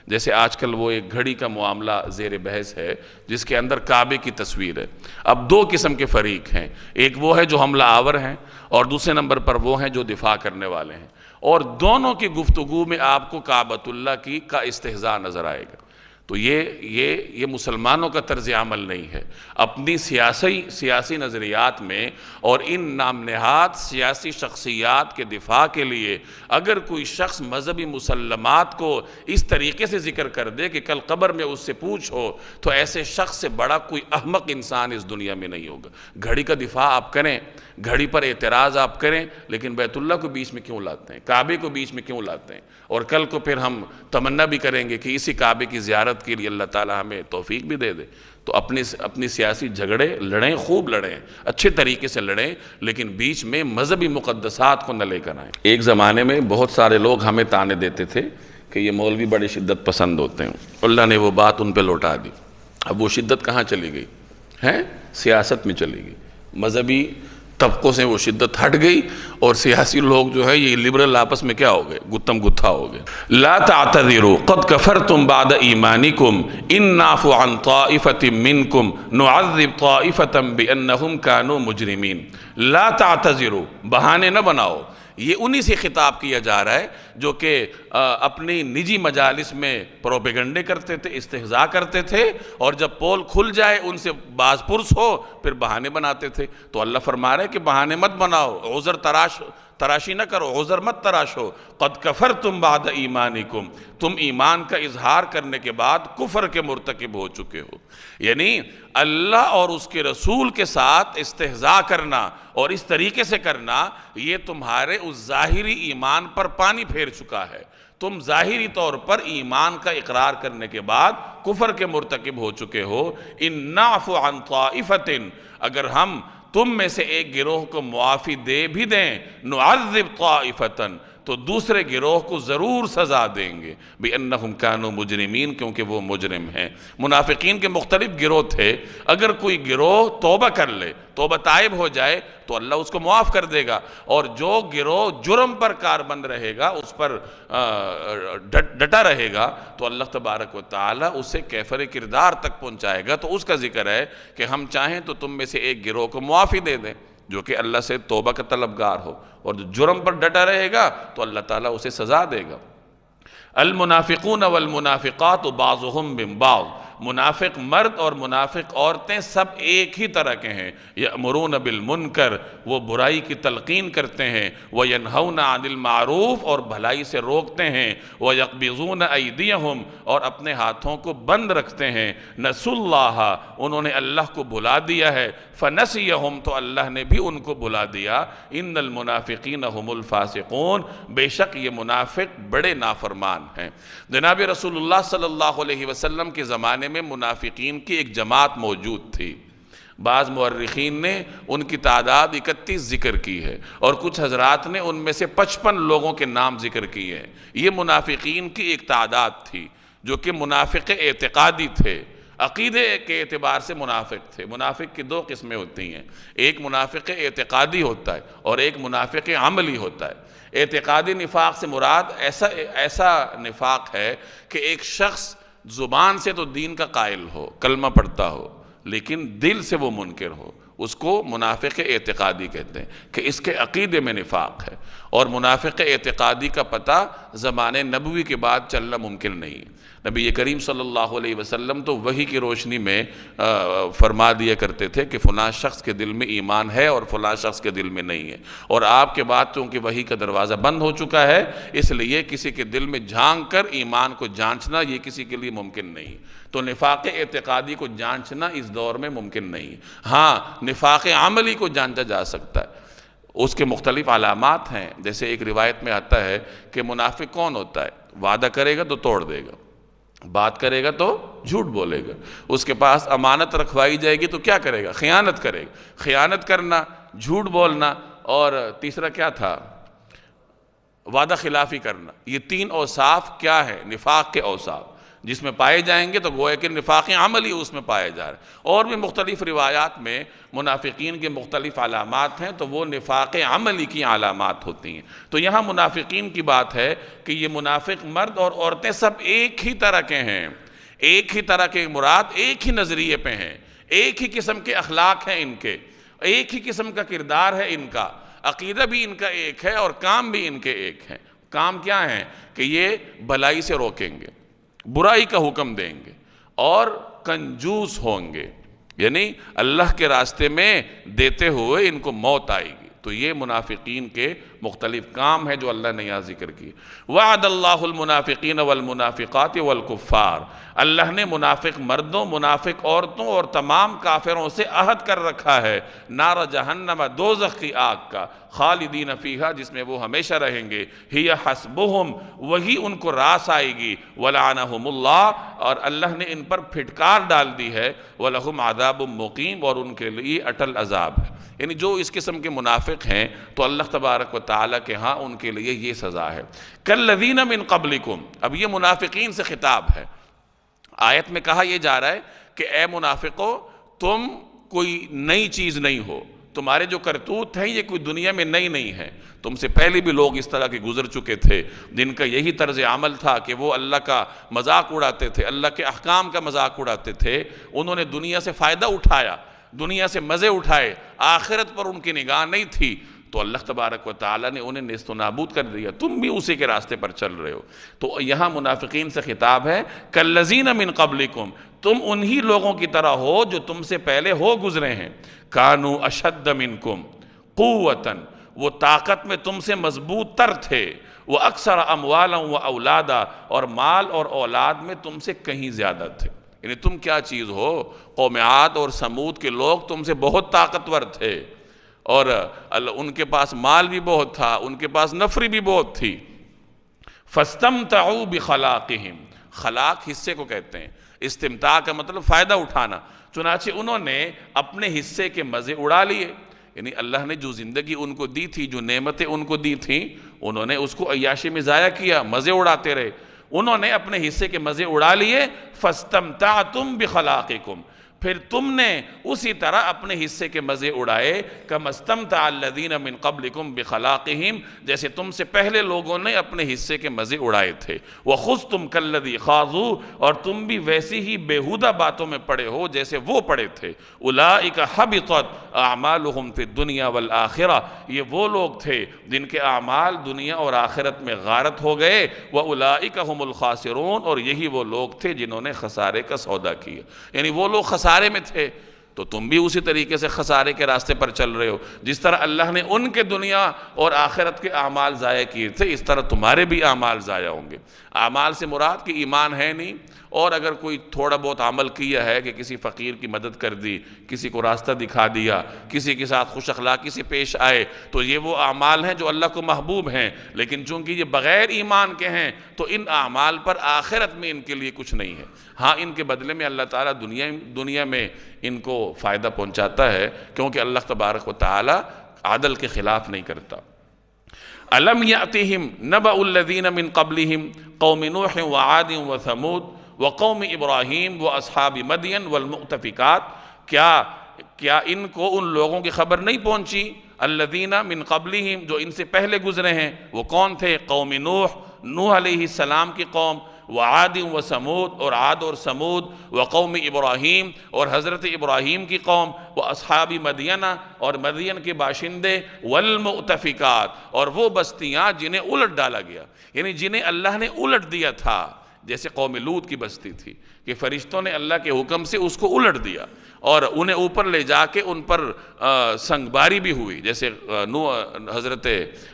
جیسے آج کل وہ ایک گھڑی کا معاملہ زیر بحث ہے جس کے اندر کعبے کی تصویر ہے۔ اب دو قسم کے فریق ہیں، ایک وہ ہے جو حملہ آور ہیں، اور دوسرے نمبر پر وہ ہیں جو دفاع کرنے والے ہیں، اور دونوں کی گفتگو میں آپ کو کعبۃ اللہ کا استہزاء نظر آئے گا۔ تو یہ مسلمانوں کا طرز عمل نہیں ہے۔ اپنی سیاسی نظریات میں اور ان نام نہاد سیاسی شخصیات کے دفاع کے لیے اگر کوئی شخص مذہبی مسلمات کو اس طریقے سے ذکر کر دے کہ کل قبر میں اس سے پوچھو، تو ایسے شخص سے بڑا کوئی احمق انسان اس دنیا میں نہیں ہوگا۔ گھڑی کا دفاع آپ کریں، گھڑی پر اعتراض آپ کریں، لیکن بیت اللہ کو بیچ میں کیوں لاتے ہیں، کعبے کو بیچ میں کیوں لاتے ہیں؟ اور کل کو پھر ہم تمنا بھی کریں گے کہ اسی کعبے کی زیارت کے لیے اللہ تعالی ہمیں توفیق بھی دے دے۔ تو اپنی سیاسی جھگڑے لڑیں، خوب لڑیں، اچھے طریقے سے لڑیں، لیکن بیچ میں مذہبی مقدسات کو نہ لے کر آئیں۔ ایک زمانے میں بہت سارے لوگ ہمیں تانے دیتے تھے کہ یہ مولوی بڑے شدت پسند ہوتے ہیں، اللہ نے وہ بات ان پہ لوٹا دی۔ اب وہ شدت کہاں چلی گئی ہے؟ سیاست میں چلی گئی، مذہبی طبقوں سے وہ شدت ہٹ گئی، اور سیاسی لوگ جو ہے یہ لبرل آپس میں کیا ہو گئے، گتم گتھا ہو گئے۔ لا تعتذروا قد کفرتم بعد ایمانکم ان نعفو عن طائفۃ منکم نعذب طائفۃ بانہم کانوا مجرمین۔ لا تعتذروا، بہانے نہ بناؤ، یہ انہی سے خطاب کیا جا رہا ہے جو کہ اپنی نجی مجالس میں پروپیگنڈے کرتے تھے، استہزاء کرتے تھے، اور جب پول کھل جائے ان سے باز پرس ہو پھر بہانے بناتے تھے۔ تو اللہ فرما رہا ہے کہ بہانے مت بناؤ، عذر تراشی نہ کرو، عذر مت تراشو۔ قد کفرتم بعد ایمانکم، تم ایمان کا اظہار کرنے کے بعد کفر کے مرتکب ہو چکے ہو۔ یعنی اللہ اور اس کے رسول کے ساتھ استہزاء کرنا اور اس طریقے سے کرنا، یہ تمہارے اس ظاہری ایمان پر پانی پھیر چکا ہے۔ تم ظاہری طور پر ایمان کا اقرار کرنے کے بعد کفر کے مرتکب ہو چکے ہو۔ ان نعفو عن طائفۃ، اگر ہم تم میں سے ایک گروہ کو معافی دے بھی دیں، نعذب طائفۃ، تو دوسرے گروہ کو ضرور سزا دیں گے، بِأَنَّهُمْ كَانُوا مُجْرِمِينَ، کیونکہ وہ مجرم ہیں۔ منافقین کے مختلف گروہ تھے، اگر کوئی گروہ توبہ کر لے، توبہ تائب ہو جائے تو اللہ اس کو معاف کر دے گا، اور جو گروہ جرم پر کاربند رہے گا، اس پر ڈٹا رہے گا، تو اللہ تبارک و تعالی اسے کیفر کردار تک پہنچائے گا۔ تو اس کا ذکر ہے کہ ہم چاہیں تو تم میں سے ایک گروہ کو معافی دے دیں جو کہ اللہ سے توبہ کا طلبگار ہو، اور جو جرم پر ڈٹا رہے گا تو اللہ تعالیٰ اسے سزا دے گا۔ المنافقون والمنافقات بعضهم من بعض، منافق مرد اور منافق عورتیں سب ایک ہی طرح کے ہیں۔ یأمرون بالمنکر، وہ برائی کی تلقین کرتے ہیں، وینہون عن المعروف، اور بھلائی سے روکتے ہیں، ویقبضون ایدیہم، اور اپنے ہاتھوں کو بند رکھتے ہیں۔ نسوا اللہ، انہوں نے اللہ کو بھلا دیا ہے، فنسیہم، تو اللہ نے بھی ان کو بھلا دیا۔ ان المنافقین هم الفاسقون، بے شک یہ منافق بڑے نافرمان ہیں۔ جناب رسول اللہ صلی اللہ علیہ وسلم کے زمانے میں منافقین کی ایک جماعت موجود تھی۔ بعض مورخین نے ان کی تعداد 31 ذکر کی ہے، اور کچھ حضرات نے ان میں سے 55 لوگوں کے نام ذکر کیے ہیں۔ یہ منافقین کی ایک تعداد تھی جو کہ منافق اعتقادی تھے، عقیدے کے اعتبار سے منافق تھے۔ منافق کی دو قسمیں ہوتی ہیں، ایک منافق اعتقادی ہوتا ہے اور ایک منافق عملی ہوتا ہے۔ اعتقادی نفاق سے مراد ایسا نفاق ہے کہ ایک شخص زبان سے تو دین کا قائل ہو، کلمہ پڑھتا ہو، لیکن دل سے وہ منکر ہو، اس کو منافق اعتقادی کہتے ہیں کہ اس کے عقیدے میں نفاق ہے۔ اور منافق اعتقادی کا پتہ زمانے نبوی کے بعد چلنا ممکن نہیں ہے۔ نبی کریم صلی اللہ علیہ وسلم تو وحی کی روشنی میں فرما دیا کرتے تھے کہ فلاں شخص کے دل میں ایمان ہے اور فلاں شخص کے دل میں نہیں ہے، اور آپ کے بعد چونکہ وحی کا دروازہ بند ہو چکا ہے، اس لیے کسی کے دل میں جھانک کر ایمان کو جانچنا یہ کسی کے لیے ممکن نہیں۔ تو نفاق اعتقادی کو جانچنا اس دور میں ممکن نہیں۔ ہاں، نفاق عملی کو جانچا جا سکتا ہے، اس کے مختلف علامات ہیں۔ جیسے ایک روایت میں آتا ہے کہ منافق کون ہوتا ہے؟ وعدہ کرے گا تو توڑ دے گا، بات کرے گا تو جھوٹ بولے گا، اس کے پاس امانت رکھوائی جائے گی تو کیا کرے گا؟ خیانت کرے گا۔ خیانت کرنا، جھوٹ بولنا، اور تیسرا کیا تھا؟ وعدہ خلافی کرنا۔ یہ تین اوصاف کیا ہے؟ نفاق کے اوصاف، جس میں پائے جائیں گے تو گویا کہ نفاق عملی اس میں پائے جا رہے ہیں۔ اور بھی مختلف روایات میں منافقین کے مختلف علامات ہیں، تو وہ نفاق عملی کی علامات ہوتی ہیں۔ تو یہاں منافقین کی بات ہے کہ یہ منافق مرد اور عورتیں سب ایک ہی طرح کے ہیں، ایک ہی طرح کے، مراد ایک ہی نظریے پہ ہیں، ایک ہی قسم کے اخلاق ہیں ان کے، ایک ہی قسم کا کردار ہے ان کا، عقیدہ بھی ان کا ایک ہے اور کام بھی ان کے ایک ہیں۔ کام کیا ہیں؟ کہ یہ بھلائی سے روکیں گے، برائی کا حکم دیں گے، اور کنجوس ہوں گے، یعنی اللہ کے راستے میں دیتے ہوئے ان کو موت آئے گی۔ تو یہ منافقین کے مختلف کام ہیں جو اللہ نے یہاں ذکر کی۔ وعد اللہ المنافقین والمنافقات والکفار، اللہ نے منافق مردوں، منافق عورتوں اور تمام کافروں سے عہد کر رکھا ہے نار جہنم، دوزخ کی آگ کا، خالدین فیہا، جس میں وہ ہمیشہ رہیں گے، ہی حسبہم، وہی ان کو راس آئے گی، ولعنہم اللہ، اور اللہ نے ان پر پھٹکار ڈال دی ہے، ولہم عذاب مقیم، اور ان کے لیے اٹل عذاب ہے۔ یعنی جو اس قسم کے منافق ہیں تو اللہ تبارک و تعالیٰ کے ہاں ان کے لیے یہ سزا ہے۔ کالذین من قبلکم، اب یہ منافقین سے خطاب ہے۔ آیت میں کہا یہ جا رہا ہے کہ اے منافقو، تم کوئی نئی چیز نہیں ہو، تمہارے جو کرتوت ہیں یہ کوئی دنیا میں نئی نہیں ہے، تم سے پہلے بھی لوگ اس طرح کے گزر چکے تھے جن کا یہی طرز عمل تھا کہ وہ اللہ کا مذاق اڑاتے تھے، اللہ کے احکام کا مذاق اڑاتے تھے۔ انہوں نے دنیا سے فائدہ اٹھایا، دنیا سے مزے اٹھائے، آخرت پر ان کی نگاہ نہیں تھی۔ تو اللہ تبارک و تعالیٰ نے انہیں نیست و نابود کر دیا، تم بھی اسی کے راستے پر چل رہے ہو۔ تو یہاں منافقین سے خطاب ہے کالذین من قبلکم، تم انہی لوگوں کی طرح ہو جو تم سے پہلے ہو گزرے ہیں، کانوا اشد منکم قوتاً، وہ طاقت میں تم سے مضبوط تر تھے، وہ اکثر اموالا و اولادا، اور مال اور اولاد میں تم سے کہیں زیادہ تھے۔ یعنی تم کیا چیز ہو، قوم عاد اور سمود کے لوگ تم سے بہت طاقتور تھے، اور ان کے پاس مال بھی بہت تھا، ان کے پاس نفری بھی بہت تھی۔ فاستمتعوا بخلاقہم، خلاق حصے کو کہتے ہیں، استمتاع کا مطلب فائدہ اٹھانا، چنانچہ انہوں نے اپنے حصے کے مزے اڑا لیے۔ یعنی اللہ نے جو زندگی ان کو دی تھی، جو نعمتیں ان کو دی تھیں، انہوں نے اس کو عیاشی میں ضائع کیا، مزے اڑاتے رہے، انہوں نے اپنے حصے کے مزے اڑا لیے۔ فاستمتعتم بخلاقکم، پھر تم نے اسی طرح اپنے حصے کے مزے اڑائے، کما استمتع الذین من قبلکم بخلاقہم، جیسے تم سے پہلے لوگوں نے اپنے حصے کے مزے اڑائے تھے۔ وخذتم کالذی خاضوا، اور تم بھی ویسی ہی بیہودہ باتوں میں پڑے ہو جیسے وہ پڑے تھے۔ اولئک حبطت اعمالہم فی الدنیا والآخرہ، یہ وہ لوگ تھے جن کے اعمال دنیا اور آخرت میں غارت ہو گئے۔ واولئک هم الخاسرون، اور یہی وہ لوگ تھے جنہوں نے خسارے کا سودا کیا، یعنی وہ لوگ خسارے میں تھے، تو تم بھی اسی طریقے سے خسارے کے راستے پر چل رہے ہو۔ جس طرح اللہ نے ان کے دنیا اور آخرت کے اعمال ضائع کیے تھے، اس طرح تمہارے بھی اعمال ضائع ہوں گے۔ اعمال سے مراد کہ ایمان ہے نہیں، اور اگر کوئی تھوڑا بہت عمل کیا ہے کہ کسی فقیر کی مدد کر دی، کسی کو راستہ دکھا دیا، کسی کے ساتھ خوش اخلاقی سے پیش آئے، تو یہ وہ اعمال ہیں جو اللہ کو محبوب ہیں۔ لیکن چونکہ یہ بغیر ایمان کے ہیں تو ان اعمال پر آخرت میں ان کے لیے کچھ نہیں ہے۔ ہاں، ان کے بدلے میں اللہ تعالیٰ دنیا میں ان کو فائدہ پہنچاتا ہے، کیونکہ اللہ تبارک و تعالیٰ عدل کے خلاف نہیں کرتا۔ الم یأتہم نبأ الذین من قبلہم قوم نوح وعاد وثمود وقوم ابراہیم واصحاب مدین والمؤتفکات، کیا ان کو ان لوگوں کی خبر نہیں پہنچی؟ الذین من قبلہم، جو ان سے پہلے گزرے ہیں، وہ کون تھے؟ قوم نوح علیہ السلام کی قوم، وعاد و سمود، اور عاد اور سمود، وقوم ابراہیم، اور حضرت ابراہیم کی قوم، واصحاب مدینہ، اور مدین کے باشندے، والمؤتفکات، اور وہ بستیاں جنہیں الٹ ڈالا گیا، یعنی جنہیں اللہ نے الٹ دیا تھا، جیسے قوم لوط کی بستی تھی کہ فرشتوں نے اللہ کے حکم سے اس کو الٹ دیا اور انہیں اوپر لے جا کے ان پر سنگ باری بھی ہوئی، جیسے حضرت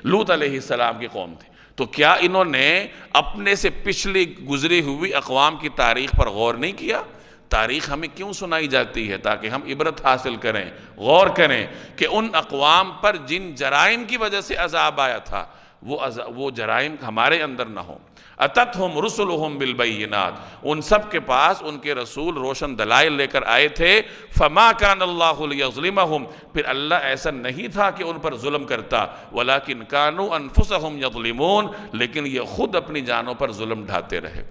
لوط علیہ السلام کی قوم تھی۔ تو کیا انہوں نے اپنے سے پچھلی گزری ہوئی اقوام کی تاریخ پر غور نہیں کیا؟ تاریخ ہمیں کیوں سنائی جاتی ہے؟ تاکہ ہم عبرت حاصل کریں، غور کریں کہ ان اقوام پر جن جرائم کی وجہ سے عذاب آیا تھا، وہ جرائم ہمارے اندر نہ ہوں۔ اتتہم رسلہم بالبینات، ان سب کے پاس ان کے رسول روشن دلائل لے کر آئے تھے۔ فما کان اللہ لیظلمہم، پھر اللہ ایسا نہیں تھا کہ ان پر ظلم کرتا، ولیکن کانوا انفسہم یظلمون، لیکن یہ خود اپنی جانوں پر ظلم ڈھاتے رہے۔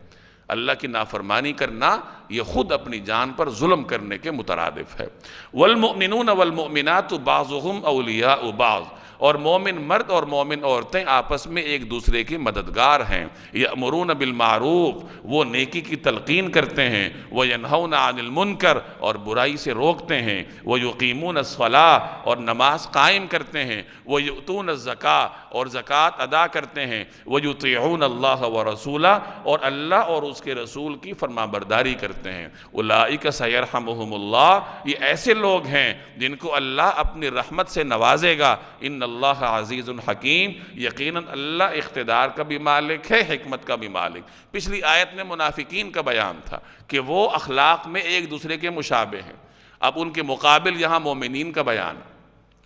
اللہ کی نافرمانی کرنا یہ خود اپنی جان پر ظلم کرنے کے مترادف ہے۔ والمؤمنون والمؤمنات بعضهم اولیاء بعض، اور مومن مرد اور مومن عورتیں آپس میں ایک دوسرے کی مددگار ہیں۔ یأمرون بالمعروف، وہ نیکی کی تلقین کرتے ہیں، وینہون عن المنکر، اور برائی سے روکتے ہیں، ویقیمون الصلاۃ، اور نماز قائم کرتے ہیں، ویؤتون الزکاۃ، اور زکوٰۃ ادا کرتے ہیں، ویطیعون اللہ ورسولہ، اور اللہ اور اس کے رسول کی فرمانبرداری کرتے ہیں۔ اولئک سیرحمہم اللہ، یہ ایسے لوگ ہیں جن کو اللہ اپنی رحمت سے نوازے گا۔ ان اللہ عزیز حکیم، یقیناً اللہ اقتدار کا بھی مالک ہے، حکمت کا بھی مالک۔ پچھلی آیت میں منافقین کا بیان تھا کہ وہ اخلاق میں ایک دوسرے کے مشابہ ہیں، اب ان کے مقابل یہاں مومنین کا بیان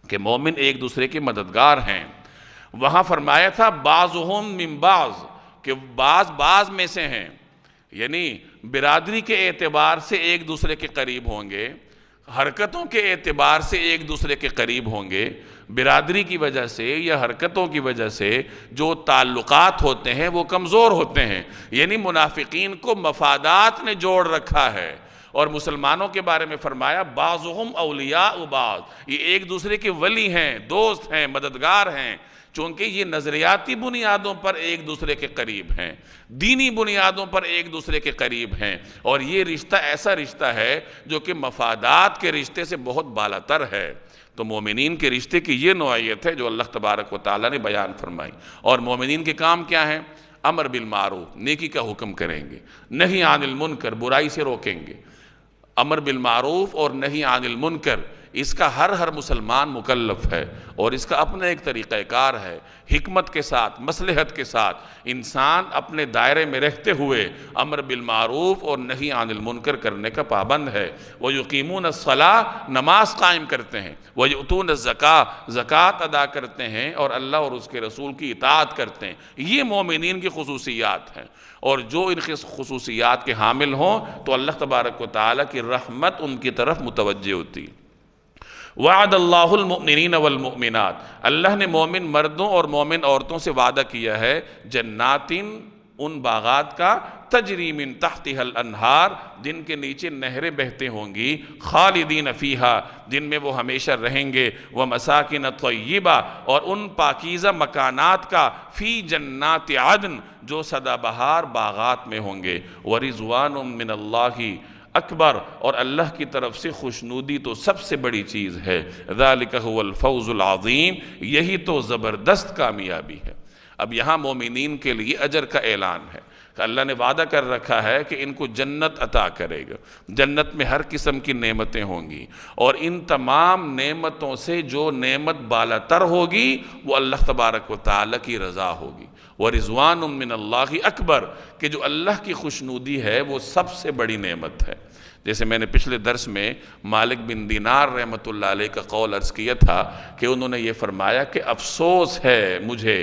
کہ مومن ایک دوسرے کے مددگار ہیں۔ وہاں فرمایا تھا بعضهم من بعض، کہ بعض میں سے ہیں، یعنی برادری کے اعتبار سے ایک دوسرے کے قریب ہوں گے، حرکتوں کے اعتبار سے ایک دوسرے کے قریب ہوں گے، برادری کی وجہ سے یا حرکتوں کی وجہ سے جو تعلقات ہوتے ہیں وہ کمزور ہوتے ہیں۔ یعنی منافقین کو مفادات نے جوڑ رکھا ہے، اور مسلمانوں کے بارے میں فرمایا بعضهم اولیاء بعض، یہ ایک دوسرے کے ولی ہیں، دوست ہیں، مددگار ہیں، چونکہ یہ نظریاتی بنیادوں پر ایک دوسرے کے قریب ہیں، دینی بنیادوں پر ایک دوسرے کے قریب ہیں، اور یہ رشتہ ایسا رشتہ ہے جو کہ مفادات کے رشتے سے بہت بالا تر ہے۔ تو مومنین کے رشتے کی یہ نوعیت ہے جو اللہ تبارک و تعالیٰ نے بیان فرمائی۔ اور مومنین کے کام کیا ہیں؟ امر بالمعروف، نیکی کا حکم کریں گے، نہی عن المنکر، برائی سے روکیں گے۔ امر بالمعروف اور نہی عن المنکر، اس کا ہر مسلمان مکلف ہے، اور اس کا اپنا ایک طریقہ کار ہے، حکمت کے ساتھ، مصلحت کے ساتھ انسان اپنے دائرے میں رہتے ہوئے امر بالمعروف اور نہی عن المنکر کرنے کا پابند ہے۔ وَيُقِيمُونَ الصَّلَاةَ، نماز قائم کرتے ہیں، وَيُؤْتُونَ الزَّكَاةَ، زکوٰۃ ادا کرتے ہیں، اور اللہ اور اس کے رسول کی اطاعت کرتے ہیں۔ یہ مومنین کی خصوصیات ہیں، اور جو ان خصوصیات کے حامل ہوں تو اللہ تبارک و تعالیٰ کی رحمت ان کی طرف متوجہ ہوتی ہے۔ وعد اللہ المؤمنین والمؤمنات، اللہ نے مومن مردوں اور مومن عورتوں سے وعدہ کیا ہے جنات، ان باغات کا، تجری من تحتها الانہار، جن کے نیچے نہریں بہتے ہوں گی، خالدین فیہا، جن میں وہ ہمیشہ رہیں گے، ومساکن طیبہ، اور ان پاکیزہ مکانات کا، فی جنات عدن، جو سدا بہار باغات میں ہوں گے، ورضوان من اللہ اکبر، اور اللہ کی طرف سے خوشنودی تو سب سے بڑی چیز ہے، ذالک هو الفوز العظیم، یہی تو زبردست کامیابی ہے۔ اب یہاں مومنین کے لیے اجر کا اعلان ہے کہ اللہ نے وعدہ کر رکھا ہے کہ ان کو جنت عطا کرے گا، جنت میں ہر قسم کی نعمتیں ہوں گی، اور ان تمام نعمتوں سے جو نعمت بالا تر ہوگی وہ اللہ تبارک و تعالیٰ کی رضا ہوگی، وَرِضْوَانٌ مِّنَ اللَّهِ اکبر، کہ جو اللہ کی خوشنودی ہے وہ سب سے بڑی نعمت ہے۔ جیسے میں نے پچھلے درس میں مالک بن دینار رحمۃ اللہ علیہ کا قول عرض کیا تھا کہ انہوں نے یہ فرمایا کہ افسوس ہے مجھے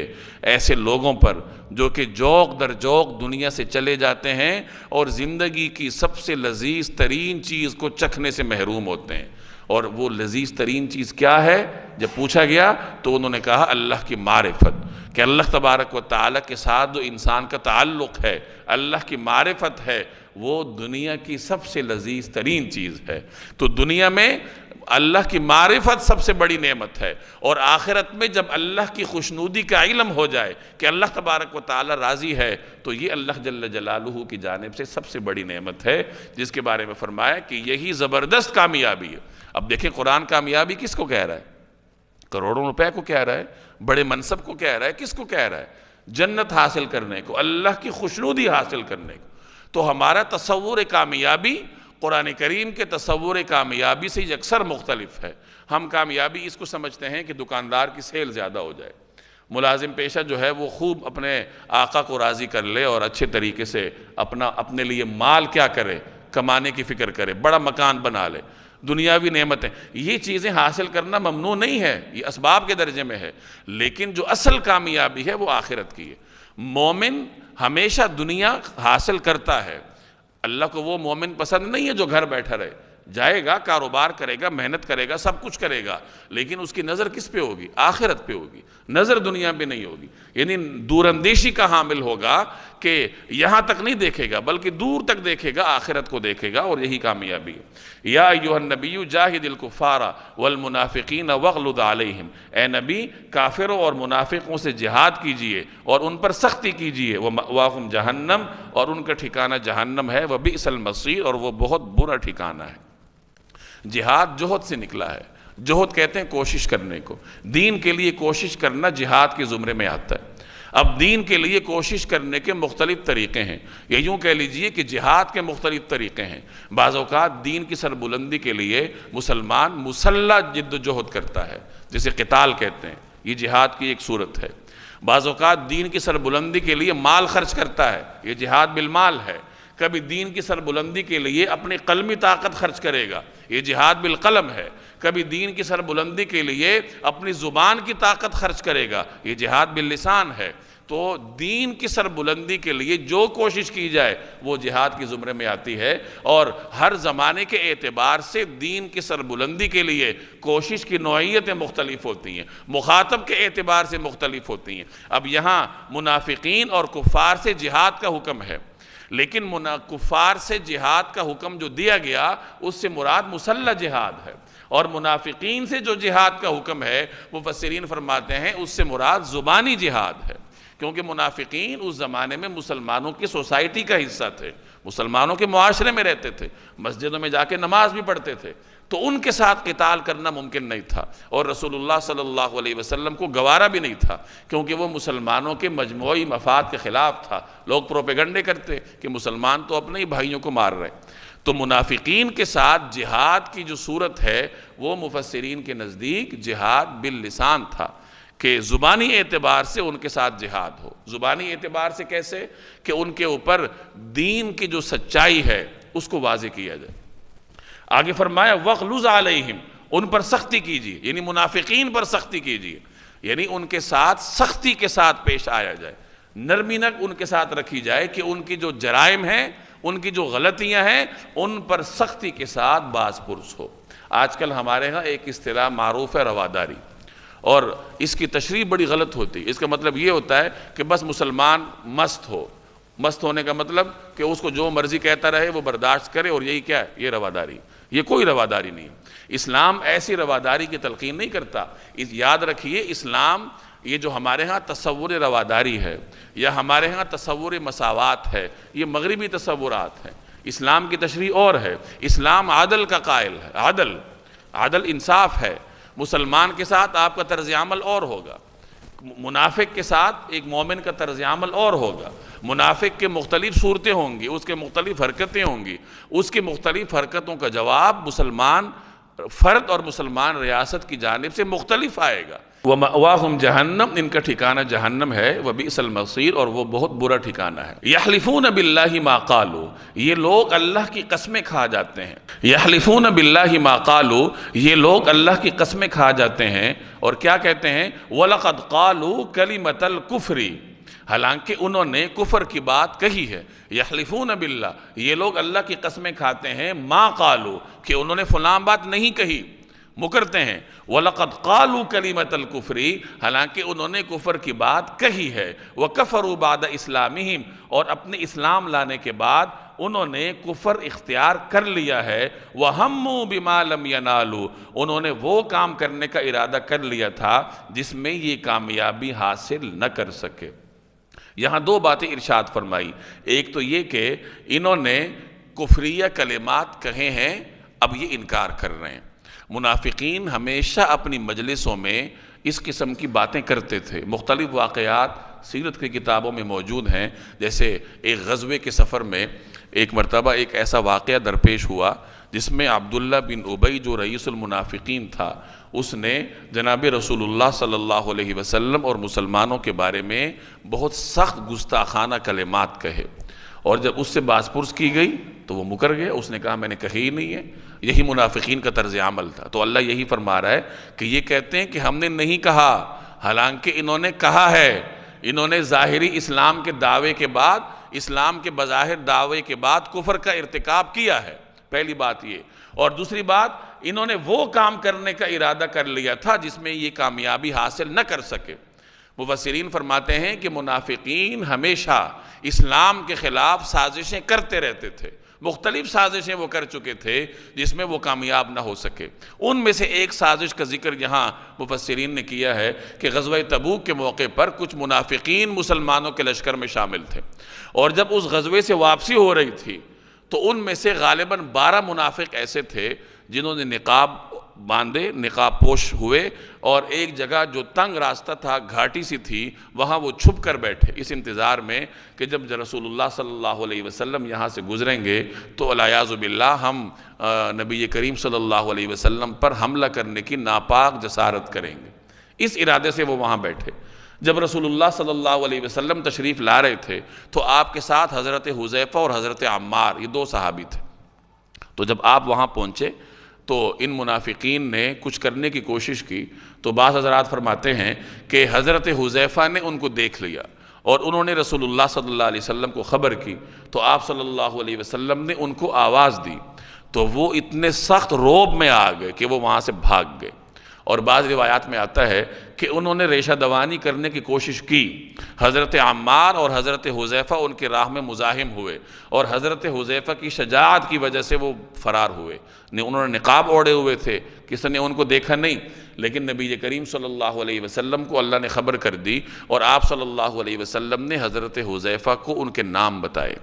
ایسے لوگوں پر جو کہ جوق در جوق دنیا سے چلے جاتے ہیں اور زندگی کی سب سے لذیذ ترین چیز کو چکھنے سے محروم ہوتے ہیں۔ اور وہ لذیذ ترین چیز کیا ہے؟ جب پوچھا گیا تو انہوں نے کہا اللہ کی معرفت، کہ اللہ تبارک و تعالیٰ کے ساتھ جو انسان کا تعلق ہے، اللہ کی معرفت ہے، وہ دنیا کی سب سے لذیذ ترین چیز ہے۔ تو دنیا میں اللہ کی معرفت سب سے بڑی نعمت ہے، اور آخرت میں جب اللہ کی خوشنودی کا علم ہو جائے کہ اللہ تبارک و تعالیٰ راضی ہے، تو یہ اللہ جل جلالہ کی جانب سے سب سے بڑی نعمت ہے، جس کے بارے میں فرمایا کہ یہی زبردست کامیابی ہے۔ اب دیکھیں قرآن کامیابی کس کو کہہ رہا ہے؟ کروڑوں روپے کو کہہ رہا ہے، بڑے منصب کو کہہ رہا ہے، کس کو کہہ رہا ہے؟ جنت حاصل کرنے کو، اللہ کی خوشنودی حاصل کرنے کو۔ تو ہمارا تصور کامیابی قرآن کریم کے تصور کامیابی سے یکسر مختلف ہے۔ ہم کامیابی اس کو سمجھتے ہیں کہ دکاندار کی سیل زیادہ ہو جائے، ملازم پیشہ جو ہے وہ خوب اپنے آقا کو راضی کر لے اور اچھے طریقے سے اپنے لیے مال کیا کرے، کمانے کی فکر کرے، بڑا مکان بنا لے، دنیاوی نعمتیں، یہ چیزیں حاصل کرنا ممنوع نہیں ہے، یہ اسباب کے درجے میں ہے، لیکن جو اصل کامیابی ہے وہ آخرت کی ہے۔ مومن ہمیشہ دنیا حاصل کرتا ہے، اللہ کو وہ مومن پسند نہیں ہے جو گھر بیٹھا رہے، جائے گا، کاروبار کرے گا، محنت کرے گا، سب کچھ کرے گا، لیکن اس کی نظر کس پہ ہوگی؟ آخرت پہ ہوگی، نظر دنیا پہ نہیں ہوگی، یعنی دور اندیشی کا حامل ہوگا کہ یہاں تک نہیں دیکھے گا بلکہ دور تک دیکھے گا، آخرت کو دیکھے گا، اور یہی کامیابی ہے۔ یا ایھا النبی جاہد الکفار والمنافقین واغلظ علیہم، اے نبی کافروں اور منافقوں سے جہاد کیجئے اور ان پر سختی کیجئے، ومأواہم جہنم، اور ان کا ٹھکانہ جہنم ہے، وبئس المصیر، اور وہ بہت برا ٹھکانہ ہے۔ جہاد جوہد سے نکلا ہے، جوہد کہتے ہیں کوشش کرنے کو، دین کے لیے کوشش کرنا جہاد کے زمرے میں آتا ہے۔ اب دین کے لیے کوشش کرنے کے مختلف طریقے ہیں، یا یوں کہہ لیجئے کہ جہاد کے مختلف طریقے ہیں۔ بعض اوقات دین کی سربلندی کے لیے مسلمان مسلح جد و جہد کرتا ہے، جسے قتال کہتے ہیں، یہ جہاد کی ایک صورت ہے۔ بعض اوقات دین کی سربلندی کے لیے مال خرچ کرتا ہے، یہ جہاد بالمال ہے۔ کبھی دین کی سربلندی کے لیے اپنی قلمی طاقت خرچ کرے گا، یہ جہاد بالقلم ہے۔ کبھی دین کی سربلندی کے لیے اپنی زبان کی طاقت خرچ کرے گا، یہ جہاد باللسان ہے۔ تو دین کی سربلندی کے لیے جو کوشش کی جائے وہ جہاد کی زمرے میں آتی ہے، اور ہر زمانے کے اعتبار سے دین کی سربلندی کے لیے کوشش کی نوعیتیں مختلف ہوتی ہیں، مخاطب کے اعتبار سے مختلف ہوتی ہیں۔ اب یہاں منافقین اور کفار سے جہاد کا حکم ہے۔ لیکن کفار سے جہاد کا حکم جو دیا گیا اس سے مراد مسلح جہاد ہے، اور منافقین سے جو جہاد کا حکم ہے مفسرین فرماتے ہیں اس سے مراد زبانی جہاد ہے، کیونکہ منافقین اس زمانے میں مسلمانوں کی سوسائٹی کا حصہ تھے، مسلمانوں کے معاشرے میں رہتے تھے، مسجدوں میں جا کے نماز بھی پڑھتے تھے، تو ان کے ساتھ قتال کرنا ممکن نہیں تھا، اور رسول اللہ صلی اللہ علیہ وسلم کو گوارا بھی نہیں تھا، کیونکہ وہ مسلمانوں کے مجموعی مفاد کے خلاف تھا۔ لوگ پروپیگنڈے کرتے کہ مسلمان تو اپنے ہی بھائیوں کو مار رہے ہیں۔ تو منافقین کے ساتھ جہاد کی جو صورت ہے وہ مفسرین کے نزدیک جہاد باللسان تھا، کہ زبانی اعتبار سے ان کے ساتھ جہاد ہو۔ زبانی اعتبار سے کیسے؟ کہ ان کے اوپر دین کی جو سچائی ہے اس کو واضح کیا جائے۔ آگے فرمایا وَغْلُظْ عَلَيْهِمْ، ان پر سختی کیجیے، یعنی منافقین پر سختی کیجیے، یعنی ان کے ساتھ سختی کے ساتھ پیش آیا جائے، نرمی نک ان کے ساتھ رکھی جائے، کہ ان کی جو جرائم ہیں، ان کی جو غلطیاں ہیں، ان پر سختی کے ساتھ باز پرس ہو۔ آج کل ہمارے ہاں ایک اصطلاح معروف ہے رواداری، اور اس کی تشریح بڑی غلط ہوتی ہے۔ اس کا مطلب یہ ہوتا ہے کہ بس مسلمان مست ہو، مست ہونے کا مطلب کہ اس کو جو مرضی کہتا رہے وہ برداشت کرے، اور یہی کیا ہے؟ یہ رواداری۔ یہ کوئی رواداری نہیں ہے، اسلام ایسی رواداری کی تلقین نہیں کرتا۔ یاد رکھیے، اسلام یہ جو ہمارے ہاں تصور رواداری ہے یا ہمارے ہاں تصور مساوات ہے، یہ مغربی تصورات ہیں۔ اسلام کی تشریح اور ہے۔ اسلام عدل کا قائل ہے، عدل انصاف ہے۔ مسلمان کے ساتھ آپ کا طرز عمل اور ہوگا، منافق کے ساتھ ایک مومن کا طرز عمل اور ہوگا۔ منافق کے مختلف صورتیں ہوں گی، اس کے مختلف حرکتیں ہوں گی، اس کی مختلف حرکتوں کا جواب مسلمان فرد اور مسلمان ریاست کی جانب سے مختلف آئے گا۔ وَمَأْوَاهُمْ جَهَنَّمْ، ان کا ٹھکانہ جہنم ہے، وَبِئْسَ الْمَصِيرُ، اور وہ بہت برا ٹھکانہ ہے۔ يَحْلِفُونَ بِاللَّهِ مَا قَالُوا، یہ لوگ اللہ کی قسمیں کھا جاتے ہیں۔ يَحْلِفُونَ بِاللَّهِ مَا قَالُوا، یہ لوگ اللہ کی قسمیں کھا جاتے ہیں، اور کیا کہتے ہیں؟ وَلَقَدْ قَالُوا كَلِمَةَ الْكُفْرِ، حالانکہ انہوں نے کفر کی بات کہی ہے۔ یحلفون باللہ، یہ لوگ اللہ کی قسمیں کھاتے ہیں، ما قالو، کہ انہوں نے فلاں بات نہیں کہی، مکرتے ہیں۔ وَلَقَدْ قَالُوا كَلِمَةَ الْكُفْرِ، حالانکہ انہوں نے کفر کی بات کہی ہے۔ وَكَفَرُوا بَعْدَ إِسْلَامِهِمْ، اور اپنے اسلام لانے کے بعد انہوں نے کفر اختیار کر لیا ہے۔ وَهَمُّوا بِمَا لَمْ يَنَالُوا، انہوں نے وہ کام کرنے کا ارادہ کر لیا تھا جس میں یہ کامیابی حاصل نہ کر سکے۔ یہاں دو باتیں ارشاد فرمائی، ایک تو یہ کہ انہوں نے کفریہ کلمات کہے ہیں، اب یہ انکار کر رہے ہیں۔ منافقین ہمیشہ اپنی مجلسوں میں اس قسم کی باتیں کرتے تھے۔ مختلف واقعات سیرت کی کتابوں میں موجود ہیں، جیسے ایک غزوے کے سفر میں ایک مرتبہ ایک ایسا واقعہ درپیش ہوا جس میں عبداللہ بن ابی جو رئیس المنافقین تھا، اس نے جناب رسول اللہ صلی اللہ علیہ وسلم اور مسلمانوں کے بارے میں بہت سخت گستاخانہ کلمات کہے، اور جب اس سے باز پرس کی گئی تو وہ مکر گیا، اس نے کہا میں نے کہی ہی نہیں ہے۔ یہی منافقین کا طرز عمل تھا۔ تو اللہ یہی فرما رہا ہے کہ یہ کہتے ہیں کہ ہم نے نہیں کہا، حالانکہ انہوں نے کہا ہے۔ انہوں نے ظاہری اسلام کے دعوے کے بعد، اسلام کے بظاہر دعوے کے بعد کفر کا ارتکاب کیا ہے، پہلی بات یہ۔ اور دوسری بات، انہوں نے وہ کام کرنے کا ارادہ کر لیا تھا جس میں یہ کامیابی حاصل نہ کر سکے۔ مفسرین فرماتے ہیں کہ منافقین ہمیشہ اسلام کے خلاف سازشیں کرتے رہتے تھے، مختلف سازشیں وہ کر چکے تھے جس میں وہ کامیاب نہ ہو سکے۔ ان میں سے ایک سازش کا ذکر یہاں مفسرین نے کیا ہے کہ غزوہ تبوک کے موقع پر کچھ منافقین مسلمانوں کے لشکر میں شامل تھے، اور جب اس غزوے سے واپسی ہو رہی تھی تو ان میں سے غالباً 12 منافق ایسے تھے جنہوں نے نقاب باندھے، نقاب پوش ہوئے، اور ایک جگہ جو تنگ راستہ تھا، گھاٹی سی تھی، وہاں وہ چھپ کر بیٹھے اس انتظار میں کہ جب رسول اللہ صلی اللہ علیہ وسلم یہاں سے گزریں گے تو والعیاذ باللہ ہم نبی کریم صلی اللہ علیہ وسلم پر حملہ کرنے کی ناپاک جسارت کریں گے۔ اس ارادے سے وہ وہاں بیٹھے۔ جب رسول اللہ صلی اللہ علیہ وسلم تشریف لا رہے تھے تو آپ کے ساتھ حضرت حذیفہ اور حضرت عمار، یہ 2 صحابی تھے۔ تو جب آپ وہاں پہنچے تو ان منافقین نے کچھ کرنے کی کوشش کی، تو بعض حضرات فرماتے ہیں کہ حضرت حذیفہ نے ان کو دیکھ لیا اور انہوں نے رسول اللہ صلی اللہ علیہ وسلم کو خبر کی، تو آپ صلی اللہ علیہ وسلم نے ان کو آواز دی، تو وہ اتنے سخت روب میں آ گئے کہ وہ وہاں سے بھاگ گئے، اور بعض روایات میں آتا ہے کہ انہوں نے ریشہ دوانی کرنے کی کوشش کی، حضرت عمار اور حضرت حذیفہ ان کے راہ میں مزاحم ہوئے، اور حضرت حذیفہ کی شجاعت کی وجہ سے وہ فرار ہوئے۔ انہوں نے نقاب اوڑے ہوئے تھے، کسی نے ان کو دیکھا نہیں، لیکن نبی کریم صلی اللہ علیہ وسلم کو اللہ نے خبر کر دی، اور آپ صلی اللہ علیہ وسلم نے حضرت حذیفہ کو ان کے نام بتائے،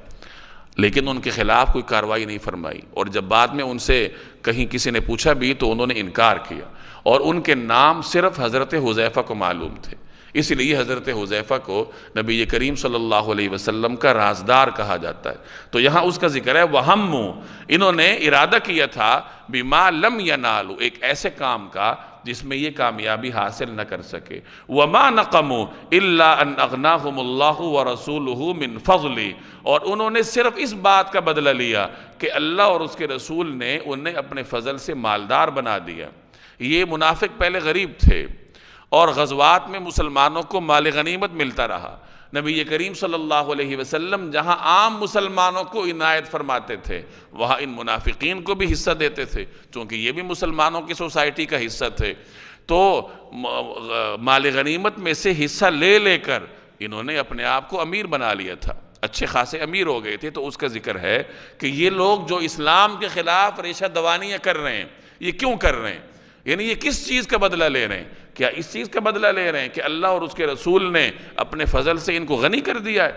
لیکن ان کے خلاف کوئی کارروائی نہیں فرمائی، اور جب بعد میں ان سے کہیں کسی نے پوچھا بھی تو انہوں نے انکار کیا، اور ان کے نام صرف حضرت حذیفہ کو معلوم تھے۔ اس لیے حضرت حذیفہ کو نبی کریم صلی اللہ علیہ وسلم کا رازدار کہا جاتا ہے۔ تو یہاں اس کا ذکر ہے وَهَمُّ، انہوں نے ارادہ کیا تھا بِمَا لَمْ يَنَالُوا، ایک ایسے کام کا جس میں یہ کامیابی حاصل نہ کر سکے۔ وَمَا نَقَمُوا إِلَّا أَنْ أَغْنَاهُمُ اللَّهُ وَرَسُولُهُ مِنْ فَضْلِهِ، اور انہوں نے صرف اس بات کا بدلہ لیا کہ اللہ اور اس کے رسول نے انہیں اپنے فضل سے مالدار بنا دیا۔ یہ منافق پہلے غریب تھے، اور غزوات میں مسلمانوں کو مال غنیمت ملتا رہا۔ نبی کریم صلی اللہ علیہ وسلم جہاں عام مسلمانوں کو عنایت فرماتے تھے، وہاں ان منافقین کو بھی حصہ دیتے تھے، چونکہ یہ بھی مسلمانوں کی سوسائٹی کا حصہ تھے۔ تو مال غنیمت میں سے حصہ لے لے کر انہوں نے اپنے آپ کو امیر بنا لیا تھا، اچھے خاصے امیر ہو گئے تھے۔ تو اس کا ذکر ہے کہ یہ لوگ جو اسلام کے خلاف ریشہ دوانیاں کر رہے ہیں، یہ کیوں کر رہے ہیں؟ یعنی یہ کس چیز کا بدلہ لے رہے ہیں؟ کیا اس چیز کا بدلہ لے رہے ہیں کہ اللہ اور اس کے رسول نے اپنے فضل سے ان کو غنی کر دیا ہے؟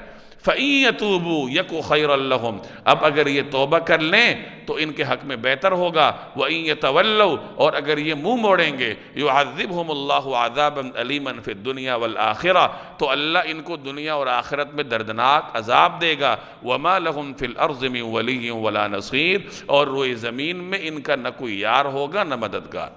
فَإِن يَتُوبُوا يَكُ خَيْرًا لَهُمْ، اب اگر یہ توبہ کر لیں تو ان کے حق میں بہتر ہوگا۔ وَإِن يَتَوَلَّوْا، اور اگر یہ منہ موڑیں گے، يُعَذِّبْهُمُ اللَّهُ عَذَابًا أَلِيمًا فِي الدُّنْيَا وَالْآخِرَةِ، تو اللہ ان کو دنیا اور آخرت میں دردناک عذاب دے گا۔ وَمَا لَهُمْ فِي الْأَرْضِ مِن وَلِيٍّ وَلَا نَصِيرٍ، اور روئے زمین میں ان کا نہ کوئی یار ہوگا نہ مددگار۔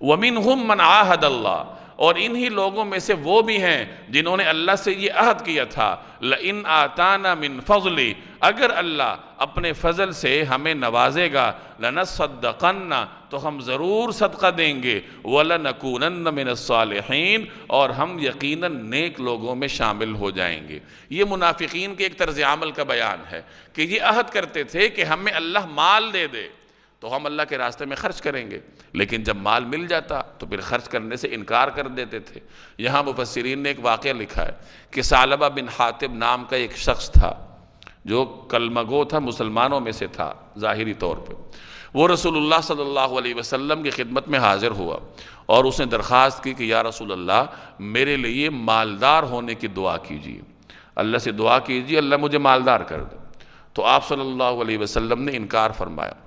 وَمِنْهُمْ مَنْ عَاهَدَ اللَّهُ، اور انہی لوگوں میں سے وہ بھی ہیں جنہوں نے اللہ سے یہ عہد کیا تھا، لَإِنْ آتَانَا مِنْ فَضْلِ، اگر اللہ اپنے فضل سے ہمیں نوازے گا، لَنَصَّدَّقَنَّ، تو ہم ضرور صدقہ دیں گے، وَلَنَكُونَنَّ مِنَ الصَّالِحِينَ، اور ہم یقیناً نیک لوگوں میں شامل ہو جائیں گے۔ یہ منافقین کے ایک طرز عمل کا بیان ہے کہ یہ عہد کرتے تھے کہ ہمیں اللہ مال دے دے تو ہم اللہ کے راستے میں خرچ کریں گے، لیکن جب مال مل جاتا تو پھر خرچ کرنے سے انکار کر دیتے تھے۔ یہاں مفسرین نے ایک واقعہ لکھا ہے کہ ثعلبہ بن حاطب نام کا ایک شخص تھا جو کلمہ گو تھا، مسلمانوں میں سے تھا ظاہری طور پہ۔ وہ رسول اللہ صلی اللہ علیہ وسلم کی خدمت میں حاضر ہوا اور اس نے درخواست کی کہ یا رسول اللہ، میرے لیے مالدار ہونے کی دعا کیجیے، اللہ سے دعا کیجیے اللہ مجھے مالدار کر دے۔ تو آپ صلی اللہ علیہ وسلم نے انکار فرمایا۔